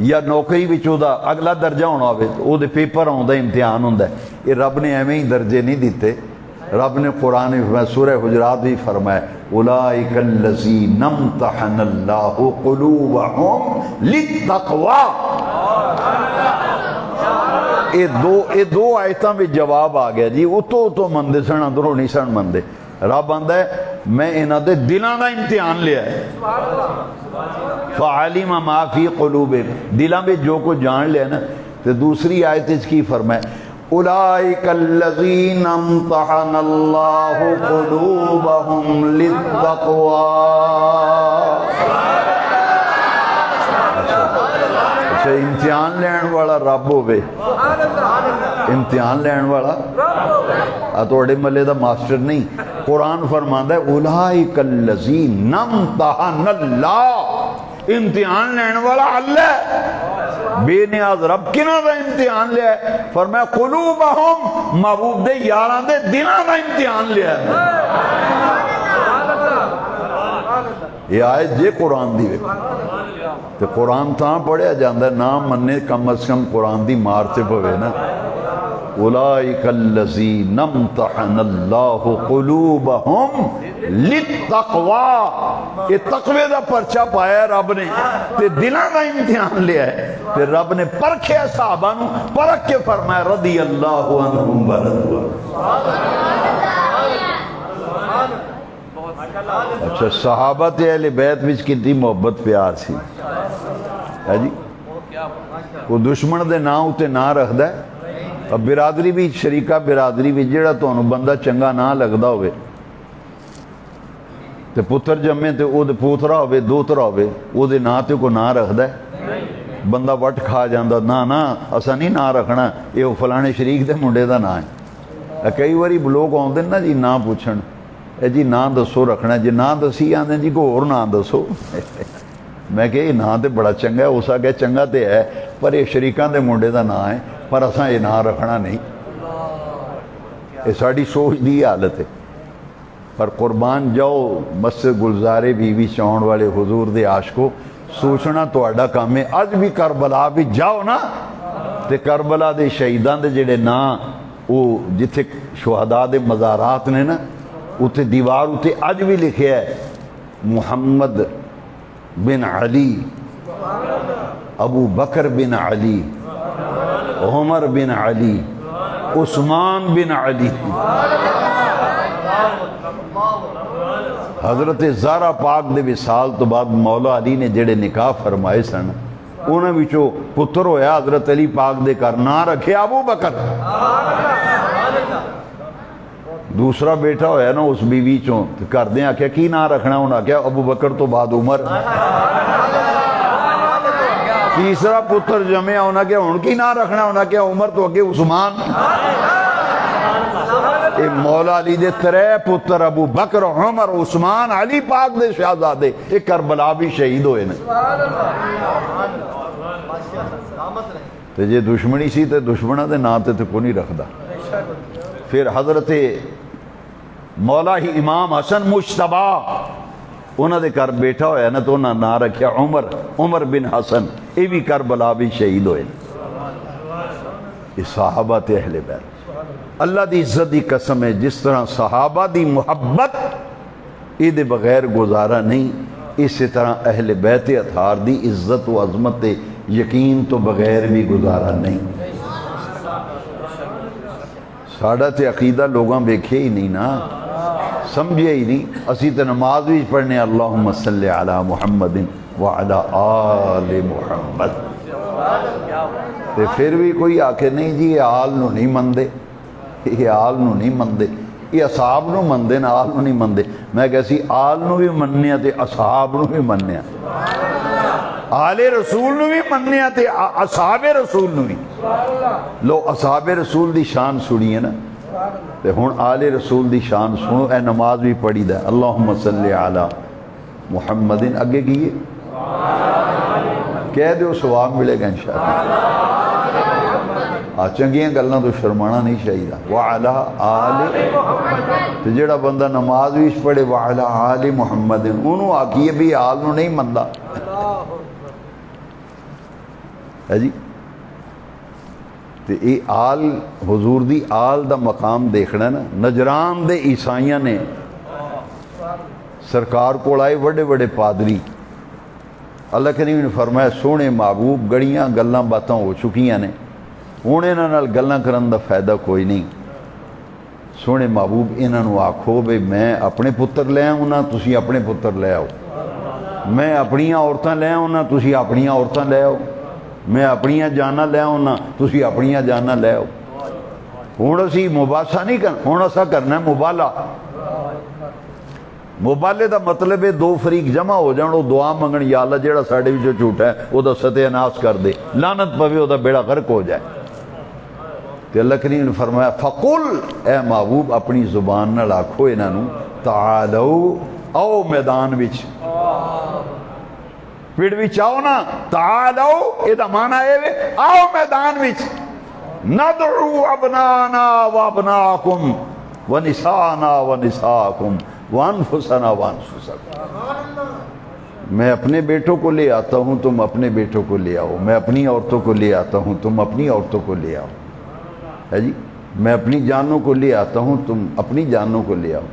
یا نوکری وچ دا اگلا درجہ ہونا ہوئے تو وہ دے پیپر ہوندہ ہے، امتحان ہوندہ ہے، یہ رب نے ایویں ہی درجے نہیں دیتے، رب نے قرآن میں سورہ حجرات بھی فرمایا اولئک الذین امتحن اللہ قلوبہم للتقوی، یہ دو آیتاں میں جواب آ گیا جی، اتو مندے سن اندروں نہیں سن مندے، رب آندا ہے میں انہاں دے دلاں دا امتحان لیا ہے، فعلم ما فی قلوبہم، دلاں میں جو کو جان لیا نا، تو دوسری آیت اس کی فرمایا اولئک الذین امتحن اللہ قلوبہم للتقوی۔ اچھا امتحان لین والا رب ہوئے، امتحان لین والا توڑے ملے دا ماسٹر نہیں، قرآن فرماندہ ہے اولئک الذین امتحن اللہ، امتحان لین والا اللہ، بے نیاز رب کنہ دا امتحان لیا ہے، فرمایا قلوبہم، محبوب دے یاران دے دلان دا امتحان لیا ہے۔ یہ آیت جے قرآن دی وے تو قرآن تاں پڑھیا جاندہ ہے، نام مننے کم از کم قرآن دی مارتے پوے نا، اولئک الذین امتحن اللہ قلوبہم للتقوی، یہ تقوی دا پرچہ پایا ہے رب نے، تے دلان دا امتحان لیا ہے، تے رب نے پرکھے صحابہ نو پرکھ کے فرمایا رضی اللہ عنہم ورضوا۔ اچھا صحابہ تے اہل بیت وچ کتنی محبت پیار سی ہے جی، کوئی دشمن دے نام اتے نہ رکھدا ہے، اب برادری بھی شریکہ برادری بھی جیڑا تو بندہ چنگا نہ لگدا ہوئے تے پتر جمے تے او دے پوترا ہوئے دوترا ہوئے او دے نا تے کو نہ رکھدا ہے، بندہ وٹ کھا جاندہ نا اسا نہیں نہ رکھنا، یہ فلانے شریک دے منڈے دا نا ہے۔ کئی واری لوگ آندے نا جی نا پوچھن، اے جی نا دسو رکھنا، جی نا دسی آندے جی کو اور نا دسو، میں کہ یہ نا تے بڑا چنگا ہے، اسا کہ چنگا تے ہے پر یہ شریکان دے منڈے دا نا ہے، پر اساں یہ نا رکھنا نہیں، یہ ساڑی سوچ دی حالت ہے۔ پر قربان جاؤ مسجد گلزارے بی بی چاؤن والے حضور دے عاشقو، سوچنا تو اڈا کام ہے، آج بھی کربلا بھی جاؤ نا، تے کربلا دے شہیدان دے جڑے نا، وہ جتھے شہداء دے مزارات نے نا، اتے دیوار اتے آج بھی لکھے ہے محمد بن علی، ابو بکر بن علی، عمر بن علی، عثمان بن علی۔ حضرت زہرا پاک دے وصال تو بعد مولا علی نے جڑے نکاح فرمائے سن، انہاں وچوں پتر ہویا حضرت علی پاک دے کر نا رکھے ابو بکر، دوسرا بیٹا ہویا نا اس بیوی چوں کر دیں آکھیا کی نا رکھنا، انہاں کیا ابو بکر تو بعد عمر، تیسرا پتر جمعہ انہاں کیا ان کی نا رکھنا، انہاں کیا عمر تو اگے عثمان۔ اے مولا علی دے ترے پتر ابو بکر عمر عثمان علی پاک دے شہزادے، ایک کربلا بھی شہید ہوئے نا، تے جے دشمنی سی تے دشمنہ دے نا تے کو نہیں رکھدا۔ پھر حضرت مولا ہی امام حسن مجتبیٰ انہوں دے گھر بیٹھا ہویا نا تو انہوں نے نام رکھیا عمر بن حسن، یہ بھی کربلا بھی شہید ہوئے۔ یہ صحابہ تے اہل بیت، اللہ دی عزت دی قسم ہے جس طرح صحابہ دی محبت یہ دے بغیر گزارا نہیں، اسی طرح اہل بیت اطہار دی عزت و عظمت یقین تو بغیر بھی گزارا نہیں۔ ساڑھا تے عقیدہ لوگاں بیکھے ہی نہیں نا، سمجھے ہی نہیں۔ اسی تے نماز بھی پڑھنے اللہم صلی علی محمد وعلی آل محمد، تے پھر بھی کوئی آکے نہیں جی یہ آل نو نہیں مندے، یہ آل نو نہیں مندے، یہ اصحاب نو مندے نا، آل نو نہیں مندے۔ میں کہسی آل نو بھی مننے تے اصحاب نو بھی مننے، آل رسول نو بھی مننے تے اصحاب رسول نو بھی۔ لو اصحاب رسول دی شان سنی ہے نا، تے ہن آل رسول دی شان سنو۔ اے نماز بھی پڑھی دا اللہم صلی علی محمد، اگے کیے کہہ دیو ثواب ملے گا انشاءاللہ۔ چنگیاں گلاں تو شرمانا نہیں چاہیے۔ وعلی آل، تو جڑا بندہ نماز بھی پڑھے وعلی آل محمد، انہوں آکیے بھی آل نو نہیں مندہ ہے جی۔ تو یہ آل حضور دی آل دا مقام دیکھنا نا۔ نجران دے عیسائیاں نے سرکار کو آئے بڑے بڑے پادری، اللہ کریم نے فرمایا سونے محبوب گڑیاں گلاں باتاں ہو چکیاں نے، ہوں انہاں نال گلاں کرن دا فائدہ کوئی نہیں۔ سونے محبوب انہاں نو آکھو بھئی میں اپنے پتر لے آؤں، تسی اپنے پتر لے آؤ، میں اپنیاں عورتاں لے آؤں، تسی اپنیاں عورتاں لے آؤ، میں اپنیاں جانا لے آؤں، تسی اپنیاں جانا لے آؤ۔ ہوں اسی مباحثہ نہیں کرنا، ہوں اسا کرنا ہے مبالہ۔ مبالے دا مطلب ہے دو فریق جمع ہو جان، وہ دعا منگن یا اللہ جیڑا ساڑے بھی جو جھوٹا ہے وہ دا ستیہ ناس کر دے، لعنت پوے وہ دا بیڑا غرق ہو جائے۔ تو اللہ کریم نے فرمایا فقل، اے محبوب اپنی زبان نہ لاکھو انہاں نو، تعالو او میدان وچ، پیڑ وچ آؤ نا، تعالو اے دا معنی ہے آؤ میدان وچ، ندعو ابنانا و ابناکم و نسانا و نساکم وانفسنا وانفسکم۔ میں اپنے بیٹوں کو لے آتا ہوں، تم اپنے بیٹوں کو لے آؤ، میں اپنی عورتوں کو لے آتا ہوں، تم اپنی عورتوں کو لے آؤ، ہے جی۔ میں اپنی جانوں کو لے آتا ہوں، تم اپنی جانوں کو لے آؤ۔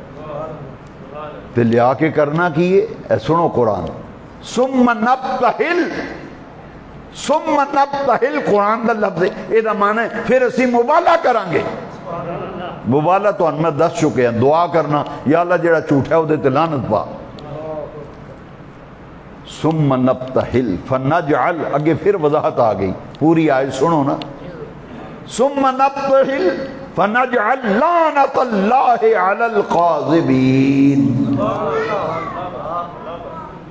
تو لے آ کے کرنا کیے، اے سنو قرآن، ثم نبتہل، ثم نبتہل قرآن دا لفظ ہے، یہ دا معنی ہے پھر اسی مبالہ کریں گے۔ مبالہ تو ہم میں دس چکے ہیں، دعا کرنا یا اللہ جڑا جھوٹا ہے وہ دے تے لعنت پا۔ ثم نبتہل فنجعل، اگے پھر وضاحت آ گئی، پوری آیت سنو نا۔ ثم نبتہل فنجعل لعنت اللہ علی القاذبین۔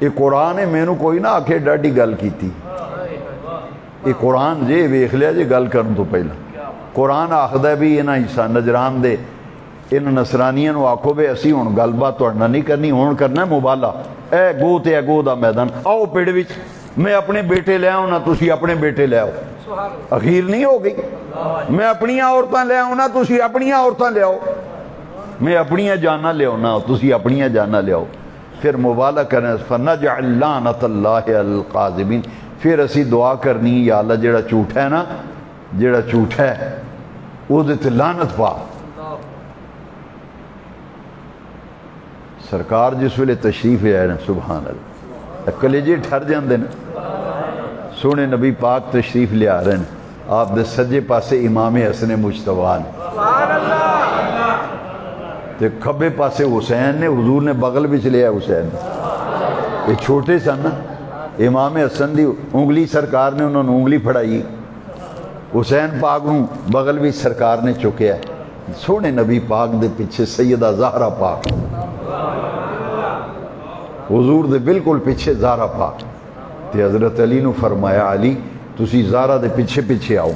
یہ قرآن ہے، میں نو کوئی نہ آکھے ڈاڈی گل کیتی، یہ قرآن جے ویکھ لیا جے گل کرن تو پہلا۔ قرآن آخدا ہے بھی انہاں عیسیٰ نجران دے ان نصرانیاں نو آکھو بے اسی ہن گل بات تہاڈے نہیں کرنی، ہن کرنا ہے مبالہ۔ اے گو تے اے گو دا میدان، آؤ پیڑ وچ، میں اپنے بیٹے لے آؤں نا، تسی اپنے بیٹے لے آؤ۔ اخیر نہیں ہو گئی، میں اپنیاں عورتاں لے آؤں نا، تسی اپنیاں عورتاں لے آؤ، میں اپنیاں جانا لے آؤں نا، تسی اپنیاں جانا لے آؤ۔ پھر مبالہ کرنا، فنجعل لعنت اللہ علی القاذبین، پھر اسی دعا کرنی یا اللہ جڑا جھوٹا ہے نا، جڑا جھوٹا ہے وہ دے تے لعنت پا۔ سرکار جس ویلے تشریف لے آئے نا، سبحان اللہ، کلیجے ٹھر جاندے نا۔ سونے نبی پاک تشریف لے آ رہے ہیں، آپ دے سجے پاسے امام حسن مجتبی نے، تے کھبے پاسے حسین نے، حضور نے بغل بھی چلے آئے حسین، یہ چھوٹے سن نا، امام حسن دی انگلی سرکار نے انہوں نے انگلی پھڑائی، حسین پاک نو بغل بھی سرکار نے چکیا، سونے نبی پاک دے پیچھے سیدہ زہرا پاک، حضور دے بالکل پیچھے زہرا پاک، تے حضرت علی نو فرمایا علی تسی زہرا دے پیچھے پیچھے آؤ،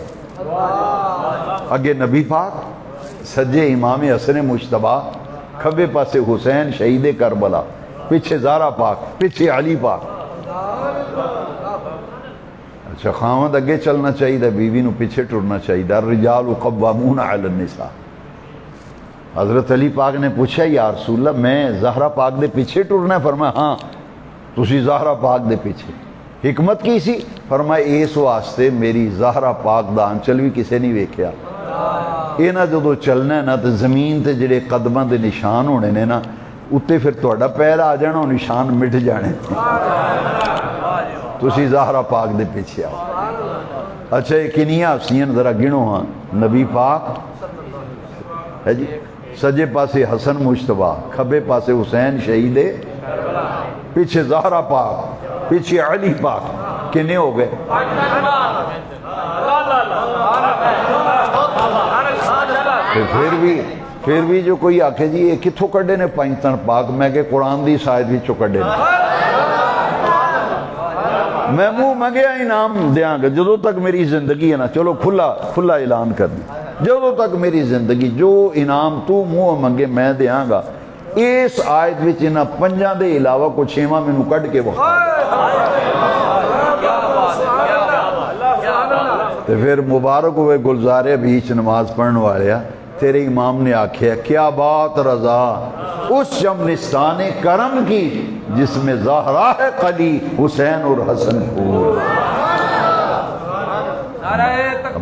اگے نبی پاک، سجے امام حسن مجتبی، کھبے پاسے حسین شہید کربلا، پیچھے زہرا پاک، پیچھے علی پاک۔ اچھا خاوند اگے چلنا چاہیے، بیوی نو پیچھے ٹرنا چاہیے۔ الرجال قوامون علی النساء، حضرت علی پاک نے پوچھا یا رسول اللہ میں زہرا پاک دے پیچھے ٹرنا ہے؟ فرمایا ہاں تسی زہرا پاک دے پیچھے۔ حکمت کی سی؟ فرمایا اس واسطے میری زہرا پاک دا آنچل بھی کسے نہیں ویکھیا۔ یہ نہ جدو چلنا ہے نا تو زمین تے جڑے قدماں دے نشان ہونے نے نا اتنے پھر تہاڈا پیر آ جانا، نشان مٹ جانے، تسی زہرا پاک دے پیچھے آؤ۔ اچھا یہ کنیاں ہستیاں ذرا گنو ہاں؟ نبی پاک ہے جی، سجے پاسے حسن مجتبیٰ، کھبے پاسے حسین شہید، پیچھے زہرا پاک، پیچھے علی پاک، کنے ہو گئے؟ پھر بھی جو کوئی آکھے جی یہ کتھوں کڈے نے پنجتن پاک، میں کہ قرآن دی شاید بھی چو کڈے نے، میں منہ منگیا انعام دیاں گا جدو تک میری زندگی ہے نا، چلو کھلا اعلان کر دیں، جدو تک میری زندگی جو انعام تو منہ منگے میں دیاں گا۔ اس آیت وچ انہاں پنجاں دے علاوہ کو چھیواں مینوں کڈ کے وکھا، تے پھر مبارک ہوئے گلزارے بیچ نماز پڑھنے والے، تیرے امام نے آکھیا کیا بات رضا اس شمنستان کرم کی جس میں زہرا ہے قلی حسین اور حسن پھول۔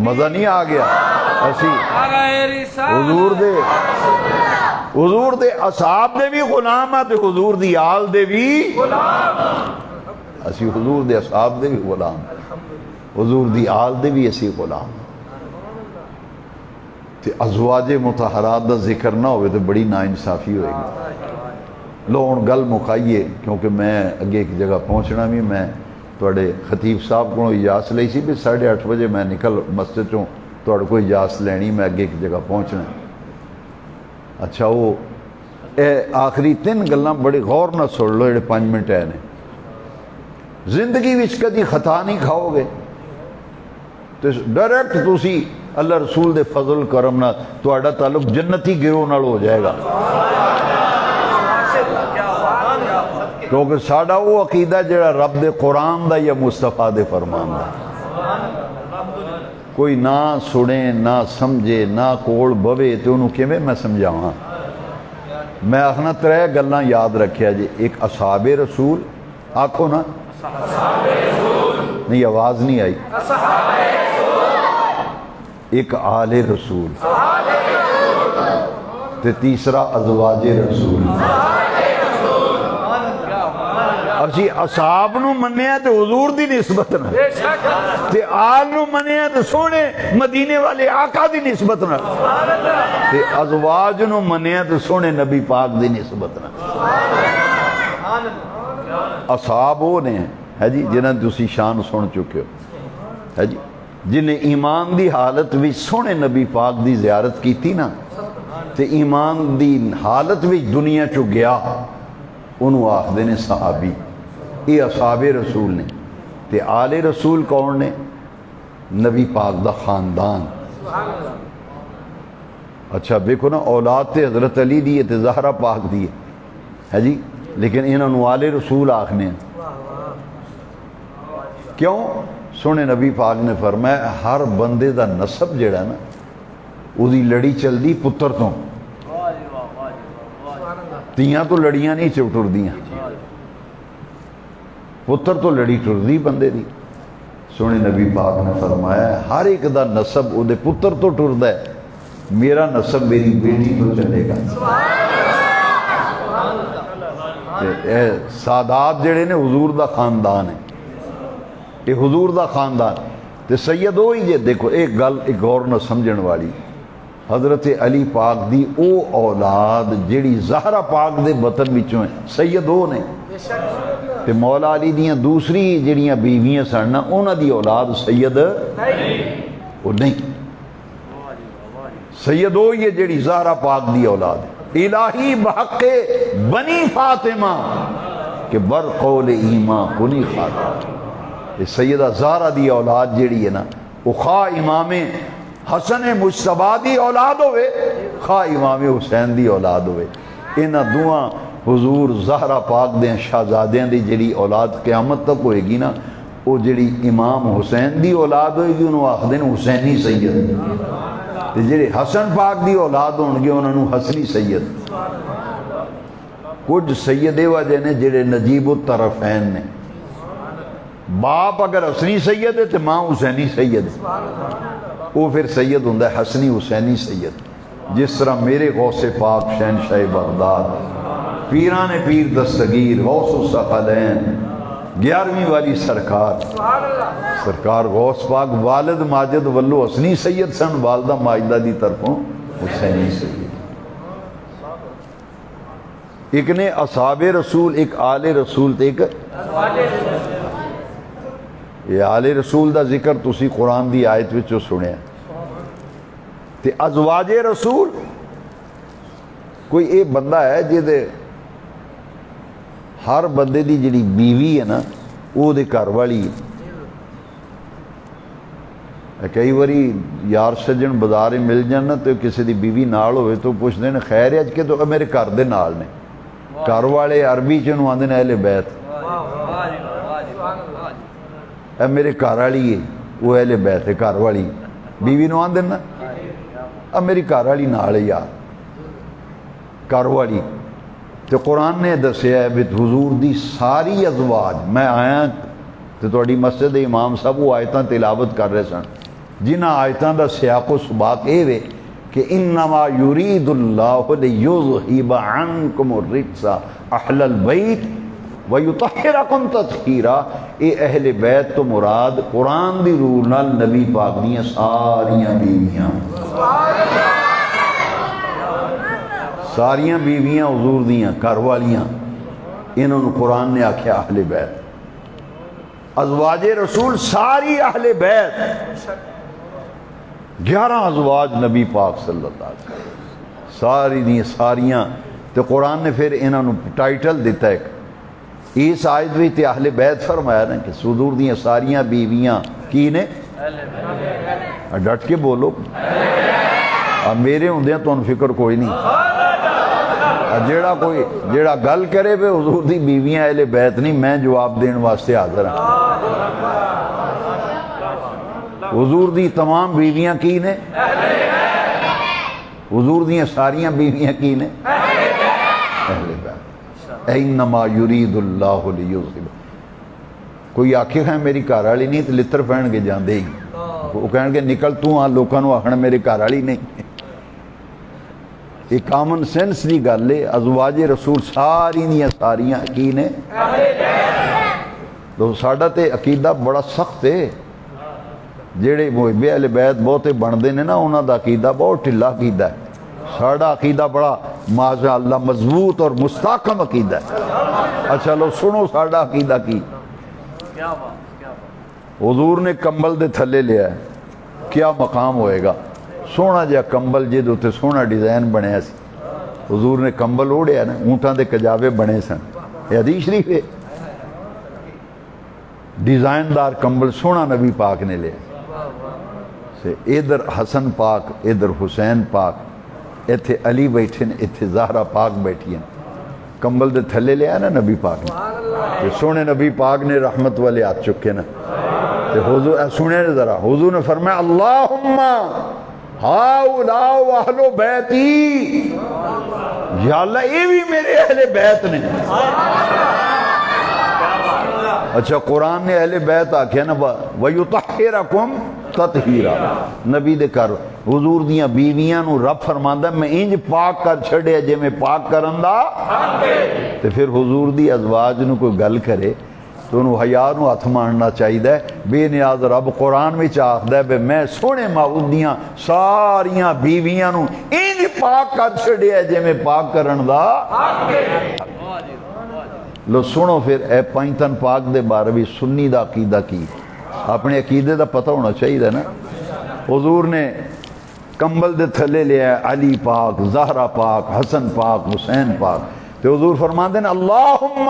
مزہ نہیں آ گیا؟ اسی حضور دے اصحاب دے بھی غلام ہے، حضور دی آل دے بھی اسی حضور دے اصحاب دے بھی غلام، حضور دی آل دے بھی اسی غلام۔ تے ازواج مطہرات دا ذکر نہ ہوئے تو بڑی ناانصافی ہوئے گی۔ لو ہن گل مکائیے کیونکہ میں اگے ایک جگہ پہنچنا بھی، میں تواڈے خطیب صاحب کو اجازت لئی سی بھی 8:30 بجے میں نکل مسجد چوں تواڈے کو اجازت لینی، میں اگے ایک جگہ پہنچنا۔ اچھا وہ آخری 3 گلاں بڑی غور نہ سن لو، جڑے 5 منٹ ہے نے۔ زندگی وچ کدی خطا نہیں کھاؤ گے تو ڈائریکٹ تسی اللہ رسول دے فضل کرم نہ تہاڈا تعلق جنتی گروہ نال ہو جائے گا، کیونکہ ساڈا وہ عقیدہ جڑا رب دے قرآن دا یا مصطفیٰ دے فرمان دا۔ کوئی نہ سنے نہ سمجھے نہ کول بوے تو انہوں کیویں میں سمجھاواں؟ میں آخنا 3 گلاں یاد رکھیا جی، ایک اصحاب رسول، آکھو نا نہیں آواز نہیں آئی، ایک آل رسول، تے تیسرا ازواج رسول۔ اسی اصحاب نو منیا تے حضور دی نسبت نہ، تے آل نو منیا تے سونے مدینے والے آقا دی نسبت نہ، تے ازواج نو منیا تے سونے نبی پاک دی نسبت نہ۔ اصحاب وہ نے ہے جی جنہاں تسی شان سن چکے ہو، ہے جی جنہیں ایمان دی حالت بھی سونے نبی پاک دی زیارت کی تھی نا، تے ایمان دی حالت بھی دنیا چو گیا، انہوں آخدے نے صحابی، یہ اصحاب رسول نے۔ تے آل رسول کون نے؟ نبی پاک دا خاندان۔ اچھا دیکھو نا، اولاد تے حضرت علی دی تے زہرا پاک دی ہے جی، لیکن انہوں نے آل رسول آخنے ہیں۔ کیوں؟ سونے نبی پاک نے فرمایا ہر بندے دا نسب جڑا نا او دی لڑی چل دی پتر تو، تیاں تو لڑیاں نہیں ٹر دیاں، پتر تو لڑی ٹر دی بندے دی۔ سونے نبی پاک نے فرمایا ہر ایک دا نسب او دے پتر تو ٹردا ہے، میرا نسب میری بیٹی تو چلے گا۔ سادات جڑے نے حضور دا خاندان ہے، یہ حضور دا خاندان تے سید ہوئی جے۔ دیکھو ایک گل ایک غور نہ سمجھن والی، حضرت علی پاک دی او اولاد جیڑی زہرا پاک دے بطن وچوں ہے، سید ہو نے، تے مولا علی دیاں دوسری جڑیاں بیویاں سن نا انہاں دی اولاد سید او نہیں، سید ہوئی ہے جیڑی زہرا پاک دی اولاد ہے۔ الہی بحق بنی فاطمہ کہ بر قول ایمان کنی خاتمہ، سیدہ زہرا دی اولاد جیڑی ہے نا وہ خواہ امام حسن مجتبیٰ دی اولاد ہوئے خواہ امام حسین دی اولاد ہوئے، انہاں دوہاں حضور زہرا پاک دیں شہزادیاں دی جیڑی اولاد قیامت تک ہوئے گی نا، وہ جیڑی امام حسین دی اولاد ہوئے گی انہوں آخدیں حسینی سید، جڑے حسن پاک دی اولاد ہون گے انہوں نے حسنی سید، کچھ سید وجہ نے جڑے نجیب الطرفین نے، باپ اگر حسنی سید ہے تو ماں حسینی سید ہے، وہ پھر سید ہوں حسنی حسینی سید، جس طرح میرے غوث پاک شہنشاہ بغداد پیران پیر دستگیر غوث الثقلین 11ویں والی سرکار غوث پاک والد ماجد ولو حسنی سید سن، والدہ ماجدہ دی طرفوں حسینی سید۔ ایک نے اصحاب رسول، ایک آل رسول تے ایک یہ آل رسول دا ذکر تسی قرآن دی آیت وچوں سنیا تے ازواج رسول کوئی اے بندہ ہے جے ہر بندے دی جڑی بیوی ہے نا وہ دے گھر والی ہے۔ کئی واری یار سجن بازار مل جانا تو کسی دی بیوی نال ہوئے تو پوچھ دیں خیر ہے اج کے تو میرے گھر دے نال نے، گھر والے عربی چنوں آندے نے اہل بیت، اے میرے گھر والی ہے وہ اہل بیت ہے، گھر والی بیوی نوں آندے نا اب میری گھر والی نال ہے یار، گھر والی۔ تو قرآن نے دسیا ہے بھی حضور دی ساری ازواج، میں آیا تو تہاڈی مسجد امام صاحب وہ آیتاں تلاوت کر رہے سن، جنہاں آیتاں دا سیاق و سباق اے وے کہ انما یرید اللہ لیذہب عنکم الرجس اہل البیت ویطہرکم تطہیرا، اے اہل بیت تو مراد قرآن دی روح نال نبی پاک دیاں ساریاں بیویاں، ساریاں بیویاں حضور دیاں گھر والیاں، انہوں نے قرآن نے آکھیا اہل بیت۔ ازواج رسول ساری اہل بیت، 11 ازواج نبی پاک صلی اللہ علیہ وسلم، ساری دیاں ساریاں۔ تو قرآن نے پھر انہوں نے ٹائٹل دیتا ہے، اس آیت بھی تے اہل بیت فرمایا نا کہ حضور دیاں ساریاں بیویاں کی نے، ڈٹ کے بولو، میرے ہوندیاں تو ان فکر کوئی نہیں، جیڑا گل کرے پہ حضور دی بیویاں اہل بیت نہیں، میں جواب دین واسطے حاضر ہوں۔ حضور دی تمام بیویاں کی نے، حضور دیاں ساریاں بیویاں کی نے اہل بیت۔ انما یرید اللہ لیذہب، کوئی آکھے ہے میری گھر والی نہیں تو لتر پہن کے جاندے ہی، وہ کہن گے نکل تو ہاں، لوکاں نو آکھنا میرے گھر والی نہیں۔ یہ کامن سینس دی گل ہے، ازواج رسول ساری دیاں ساریاں کی نے۔ تو ساڈا تے عقیدہ بڑا سخت ہے، جڑے محب اہل بیت بہتے بندے نے نا انہاں دا عقیدہ بہت ٹھلا عقیدہ ہے، ساڈا عقیدہ بڑا ماشاء اللہ مضبوط اور مستحکم عقیدہ ہے۔ اچھا لو سنو ساڈا عقیدہ کی، حضور نے کمبل دے تھلے لیا ہے، کیا مقام ہوئے گا؟ سونا جہا کمبل جہد اتنے سونا ڈیزائن بنیا سی، حضور نے کمبل اوڑیا نا، اونٹاں دے کجاوے بنے سن، یہ حدیث شریف ہے، ڈیزائن دار کمبل سونا نبی پاک نے لیا، ادھر حسن پاک ادھر حسین پاک، ایتھے علی بیٹھے نے ایتھے زہرا پاک بیٹھی ہیں، کمبل دے تھلے لیا نا نبی پاک نے، سونے نبی پاک نے رحمت والے ہاتھ چکے نا، حضور سنے ذرا، حضور نے فرمایا اللہم ہاؤلاء اہل بیتی، یا اللہ یہ بھی میرے اہل بیت نے۔ اچھا قرآن نے اہل بیت آکھیا نا وَيُطَحِّرَكُمْ تَطْهِيرًا، نبی دے کر حضور دیاں بیویاں نو رب فرماندا میں انج پاک کر چھڑیا جے میں پاک کرن دا، تے پھر حضور دی ازواج نو کوئی گل کرے تو انہوں حیاء نو ہاتھ مارنا چاہیے، بے نیاز رب قرآن میں آکھدا ہے بے میں سونے معبود دیاں ساریاں بیویاں نو انج پاک کر چھڑیا جے میں پاک کرن دا۔ لو سنو پھر اے پائنتن پاک دے بارے بھی سنی دا عقیدہ کی، اپنے عقیدے دا پتہ ہونا چاہیے نا۔ حضور نے کمبل دے تھلے لیا علی پاک، زہرا پاک، حسن پاک، حسین پاک، تو حضور فرماندے ہیں اللہم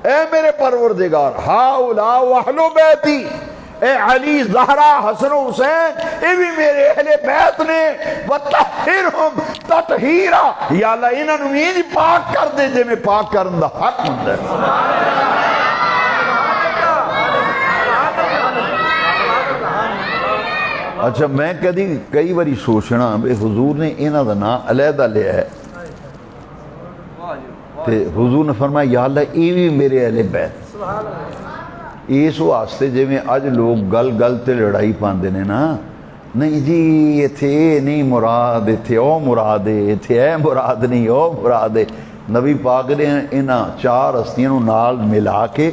اے میرے پروردگار ہاؤلاء اہل بیتی، اے علی زہرا حسن و حسین یہ بھی میرے اہل بیت نے، وطہرہم تطہیرا، یا اللہ انہاں نو انج پاک کر دے جے میں پاک کرن دا حق ہوندا ہے۔ اچھا میں کئی باری سوچنا بھی حضور نے انہاں دا نام علیحدہ لیا ہے تے حضور نے فرمایا یا اللہ یہ بھی میرے اہل بیت. اس واسطے جی میں اج لوگ گل گل تے لڑائی پاندے نے نا, نہیں جی ایتھے اے نہیں مراد, ایتھے او مراد ہے, ایتھے اے مراد نہیں او مراد ہے. نبی پاک نے انہاں چار ہستیاں نال ملا کے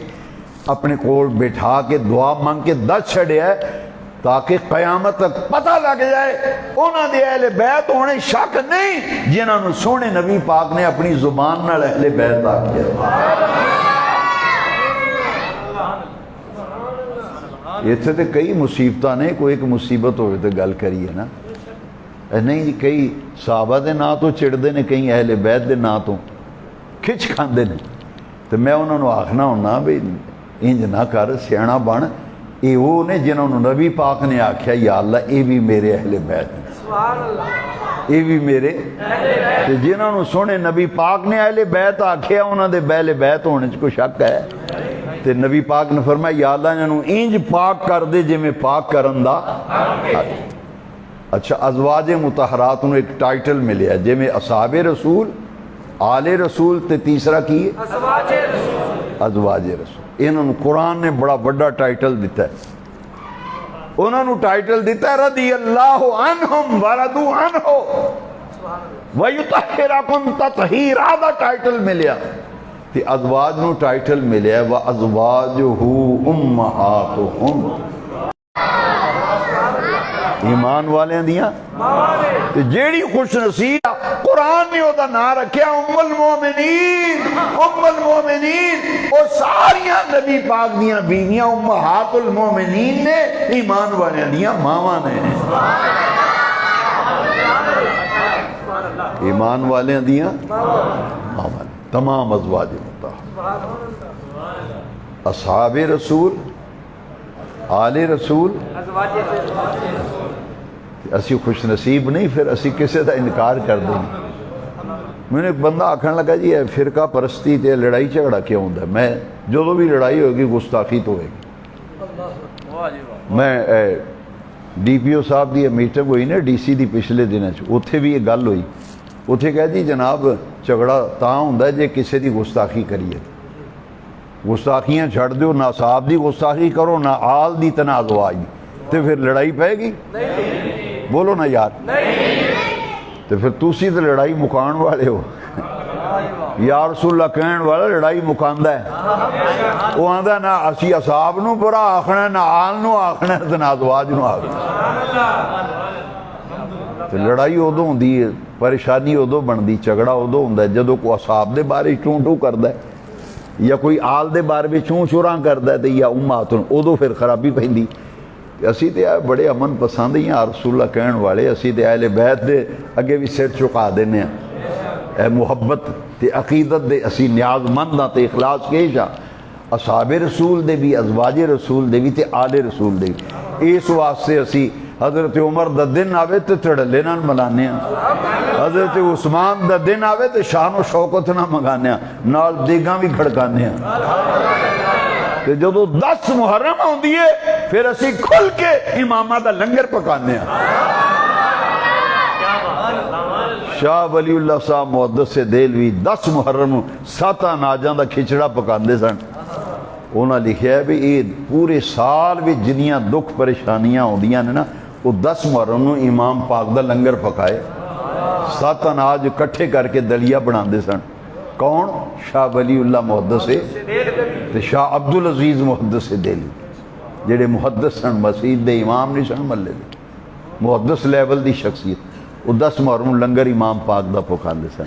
اپنے کول بٹھا کے دعا مانگ کے دس چھڑیا ہے تاکہ قیامت تک پتہ لگ جائے انہاں دے اہل بیت ہونے شک نہیں جنہاں نو سونے نبی پاک نے اپنی زبان نال اہل بیت آکھیا. اتنے تو کئی مصیبتاں نے, کوئی ایک مصیبت ہوئے تو گل کری ہے نا, نہیں جی کئی صحابہ دے نا تو چڑھتے ہیں, کئی اہل بیت دے نا تو کھچ کھاندے نے. تو میں انہوں نے آخنا ہونا بھی انج نہ کر, سیاح بن, یہ وہ نے جنہوں نے نبی پاک نے آکھیا یا اللہ یہ بھی میرے اہل بیت ہیں, یہ بھی میرے. جنہوں نے سونے نبی پاک نے اہل بیت آکھیا انہوں دے اہل بیت ہونے سے کوئی شک ہے؟ تے نبی پاک نے فرمایا یا اللہ انہوں انج پاک کر دے جی میں پاک کرن دا. اچھا ازواج مطہرات انہوں ایک ٹائٹل ملے ہے جی میں اصحاب رسول, آل رسول تے تیسرا کی ہے ازواج رسول. انہوں نے قرآن نے بڑا بڑا ٹائٹل دیتا ہے, انہوں نے ٹائٹل دیتا ہے رضی اللہ عنہم وردو عنہ ویطہرکم تطہیرا دا ٹائٹل ملیا. تے ازواج نو ٹائٹل ملیا وَأَزْوَاجُهُ أُمَّهَاتُهُمْ, ایمان والے دیاں جیڑی خوش نصیب قرآن نے وہ نام رکھیا ام المومنین. ام المومنین وہ ساریاں نبی پاک دیاں بیویاں امہات المومنین نے, ایمان والے دیاں ماواں نے, ایمان والے دیاں ماواں. تمام ازواج مطہرات, اصحاب رسول, آل رسول, اسی خوش نصیب نہیں پھر اسی کسے دا انکار کر دیں. میں نے ایک بندہ آکھن لگا جی فرقہ پرستی تے لڑائی جھگڑا کیوں ہوندا ہے؟ میں جو بھی لڑائی ہوگی گستاخی تو ہوئے گی. میں ڈی پی او صاحب دی میٹنگ ہوئی نا ڈی سی دی پچھلے دنوں اتھے بھی یہ گل ہوئی. اتھے کہہ دی جناب جھگڑا تاں ہوندا ہے جے کسے دی گستاخی کریے, گستاخیاں چھڑ دیو, نہ صاحب دی گستاخی کرو نہ آل دی تے نہ ازواج دی, تے پھر لڑائی پائے گی؟ بولو نا یار. تے پھر تسی تے لڑائی مکان والے ہو. یا رسول اللہ کہن والا لڑائی مکاندا ہے, وہ آندا نہ اسی اصحاب نو برا آکھنا, نہ آل نو آکھنا, تے نہ ازواج نو آکھنا. تے لڑائی ادو ہوندی ہے, پریشانی ادو بندی, جھگڑا ادو ہوندا ہے جدو کوئی اصحاب دے بارے چوں ٹو کردا ہے یا کوئی آل دے بارے چوں چوراں کردا ہے تے یا امہات نو, ادو پھر خرابی پیندی. اسی تے بڑے امن پسند ہیں رسول اللہ کہن والے, اسی تے اہل بیت دے اگے بھی سر چکا دینے ہیں. اے محبت تے عقیدت دے اسی نیاز مند ہاں تے اخلاص کے جا اصحاب رسول دے بھی, ازواج رسول دے بھی تے آل رسول دے بھی. اس واسطے اسی حضرت عمر دا دن آوے تے چڑھلے نال ملانے ہیں, حضرت عثمان دا دن آوے تے شان و شوکت نہ منگانے ہیں, نال دیگاں بھی کھڑکانے ہیں. کہ جدو 10 محرم ہوندی ہے پھر اسی کھل کے امامہ دا لنگر پکانے ہیں. شاہ ولی اللہ صاحب محدث دہلوی 10 محرم 7 اناجاں دا کھچڑا پکاندے سن. انہاں لکھیا ہے بھی یہ پورے سال بھی جنیاں دکھ پریشانیاں ہوندیاں نے نا, وہ 10 محرم نو امام پاک دا لنگر پکائے, 7 اناج کٹھے کر کے دلیا بناندے سن. کون؟ شاہ ولی اللہ محدث تے شاہ عبدالعزیز محدث دہلوی, جڑے محدث سن, مسجد دے امام نہیں سن, ملے دے محدث لیول دی شخصیت. وہ 10 محرم لنگر امام پاک دا پکاندے سن.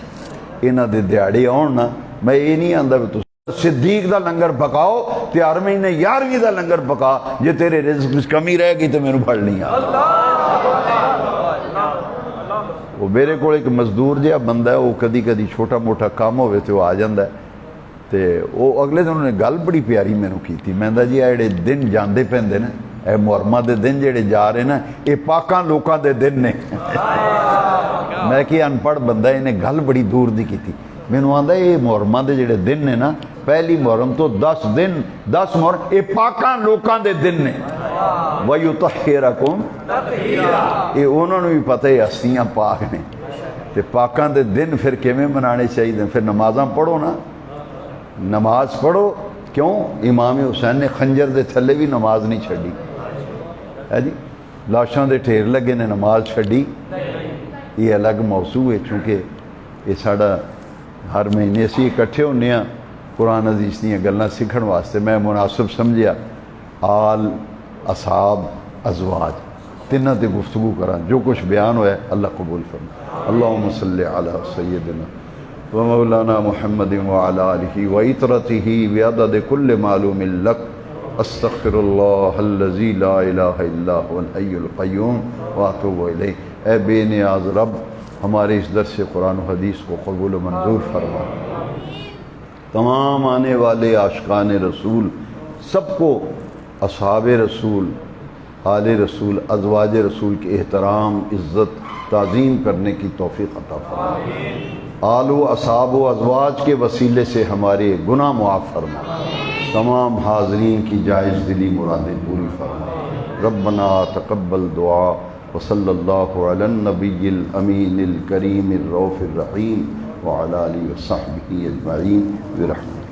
انہاں دے دیہڑے آن نا, میں یہ نہیں آندا بھی صدیق دا لنگر پکاؤ تے ہر مہینے 11ویں دا لنگر پکا, جے تیرے رزق میں کمی رہے گی تو میرے پڑھ نہیں آ. وہ میرے کو ایک مزدور جہا بندہ ہے, وہ کدی کدی چھوٹا موٹا کام ہوئے تو وہ آ جاندہ ہے. تے وہ اگلے دن انہوں نے گل بڑی پیاری میں نے کی تھی. میں دا جی ایڑے دن جاندے پہندے نا, اے محرمہ دے دن جڑے جا رہے نا, یہ پاکاں لوکاں دے دن نے. میں کہ انپڑھ بندہ انہیں گل بڑی دور دی کی تھی. میں نے آندا یہ محرمہ دے جڑے دن نے نا, پہلی محرم تو 10 دن 10 محرم یہ پاکاں لوکاں دے دن نے. وَيُطَهِّرَكُمْ یہ انہوں نے بھی پتہ ہے ہستیاں پاک نے تے پاکاں دے دن پھر کیویں منانے چاہیے پھر نمازاں پڑھو نا نماز پڑھو کیوں امام حسین نے خنجر دے تھلے بھی نماز نہیں چھڑی ہے جی لاشاں دے ٹھیر لگے نے نماز چھڑی یہ الگ موضوع ہے چونکہ یہ ساڑا ہر مہینے سے اکٹھے ہونے ہیں قرآن عزیز دیا گلاں سیکھن واسطے میں مناسب سمجھیا آل اصحاب ازواج تینوں تے گفتگو کراں جو کچھ بیان ہوا ہے اللہ قبول فرما اللہم صلی علی سیدنا و مولانا محمد وعلی آلہ و اطرتہ بعدد کل معلوم لک استغفر اللہ الذی لا الہ الا هو الحی القیوم واتوب الیہ اے بے نیاز رب ہمارے اس درس قرآن و حدیث کو قبول و منظور فرما تمام آنے والے عاشقان رسول سب کو اصحاب رسول آل رسول ازواج رسول کے احترام عزت تعظیم کرنے کی توفیق عطا فرما آل و اصحاب و ازواج کے وسیلے سے ہمارے گناہ معاف فرما تمام حاضرین کی جائز دلی مرادیں پوری فرما ربنا تقبل دعا وصلی اللہ علی النبی الامین الکریم الرؤوف الرحیم وعلی آلہ وصحبہ اجمعین برحمتہ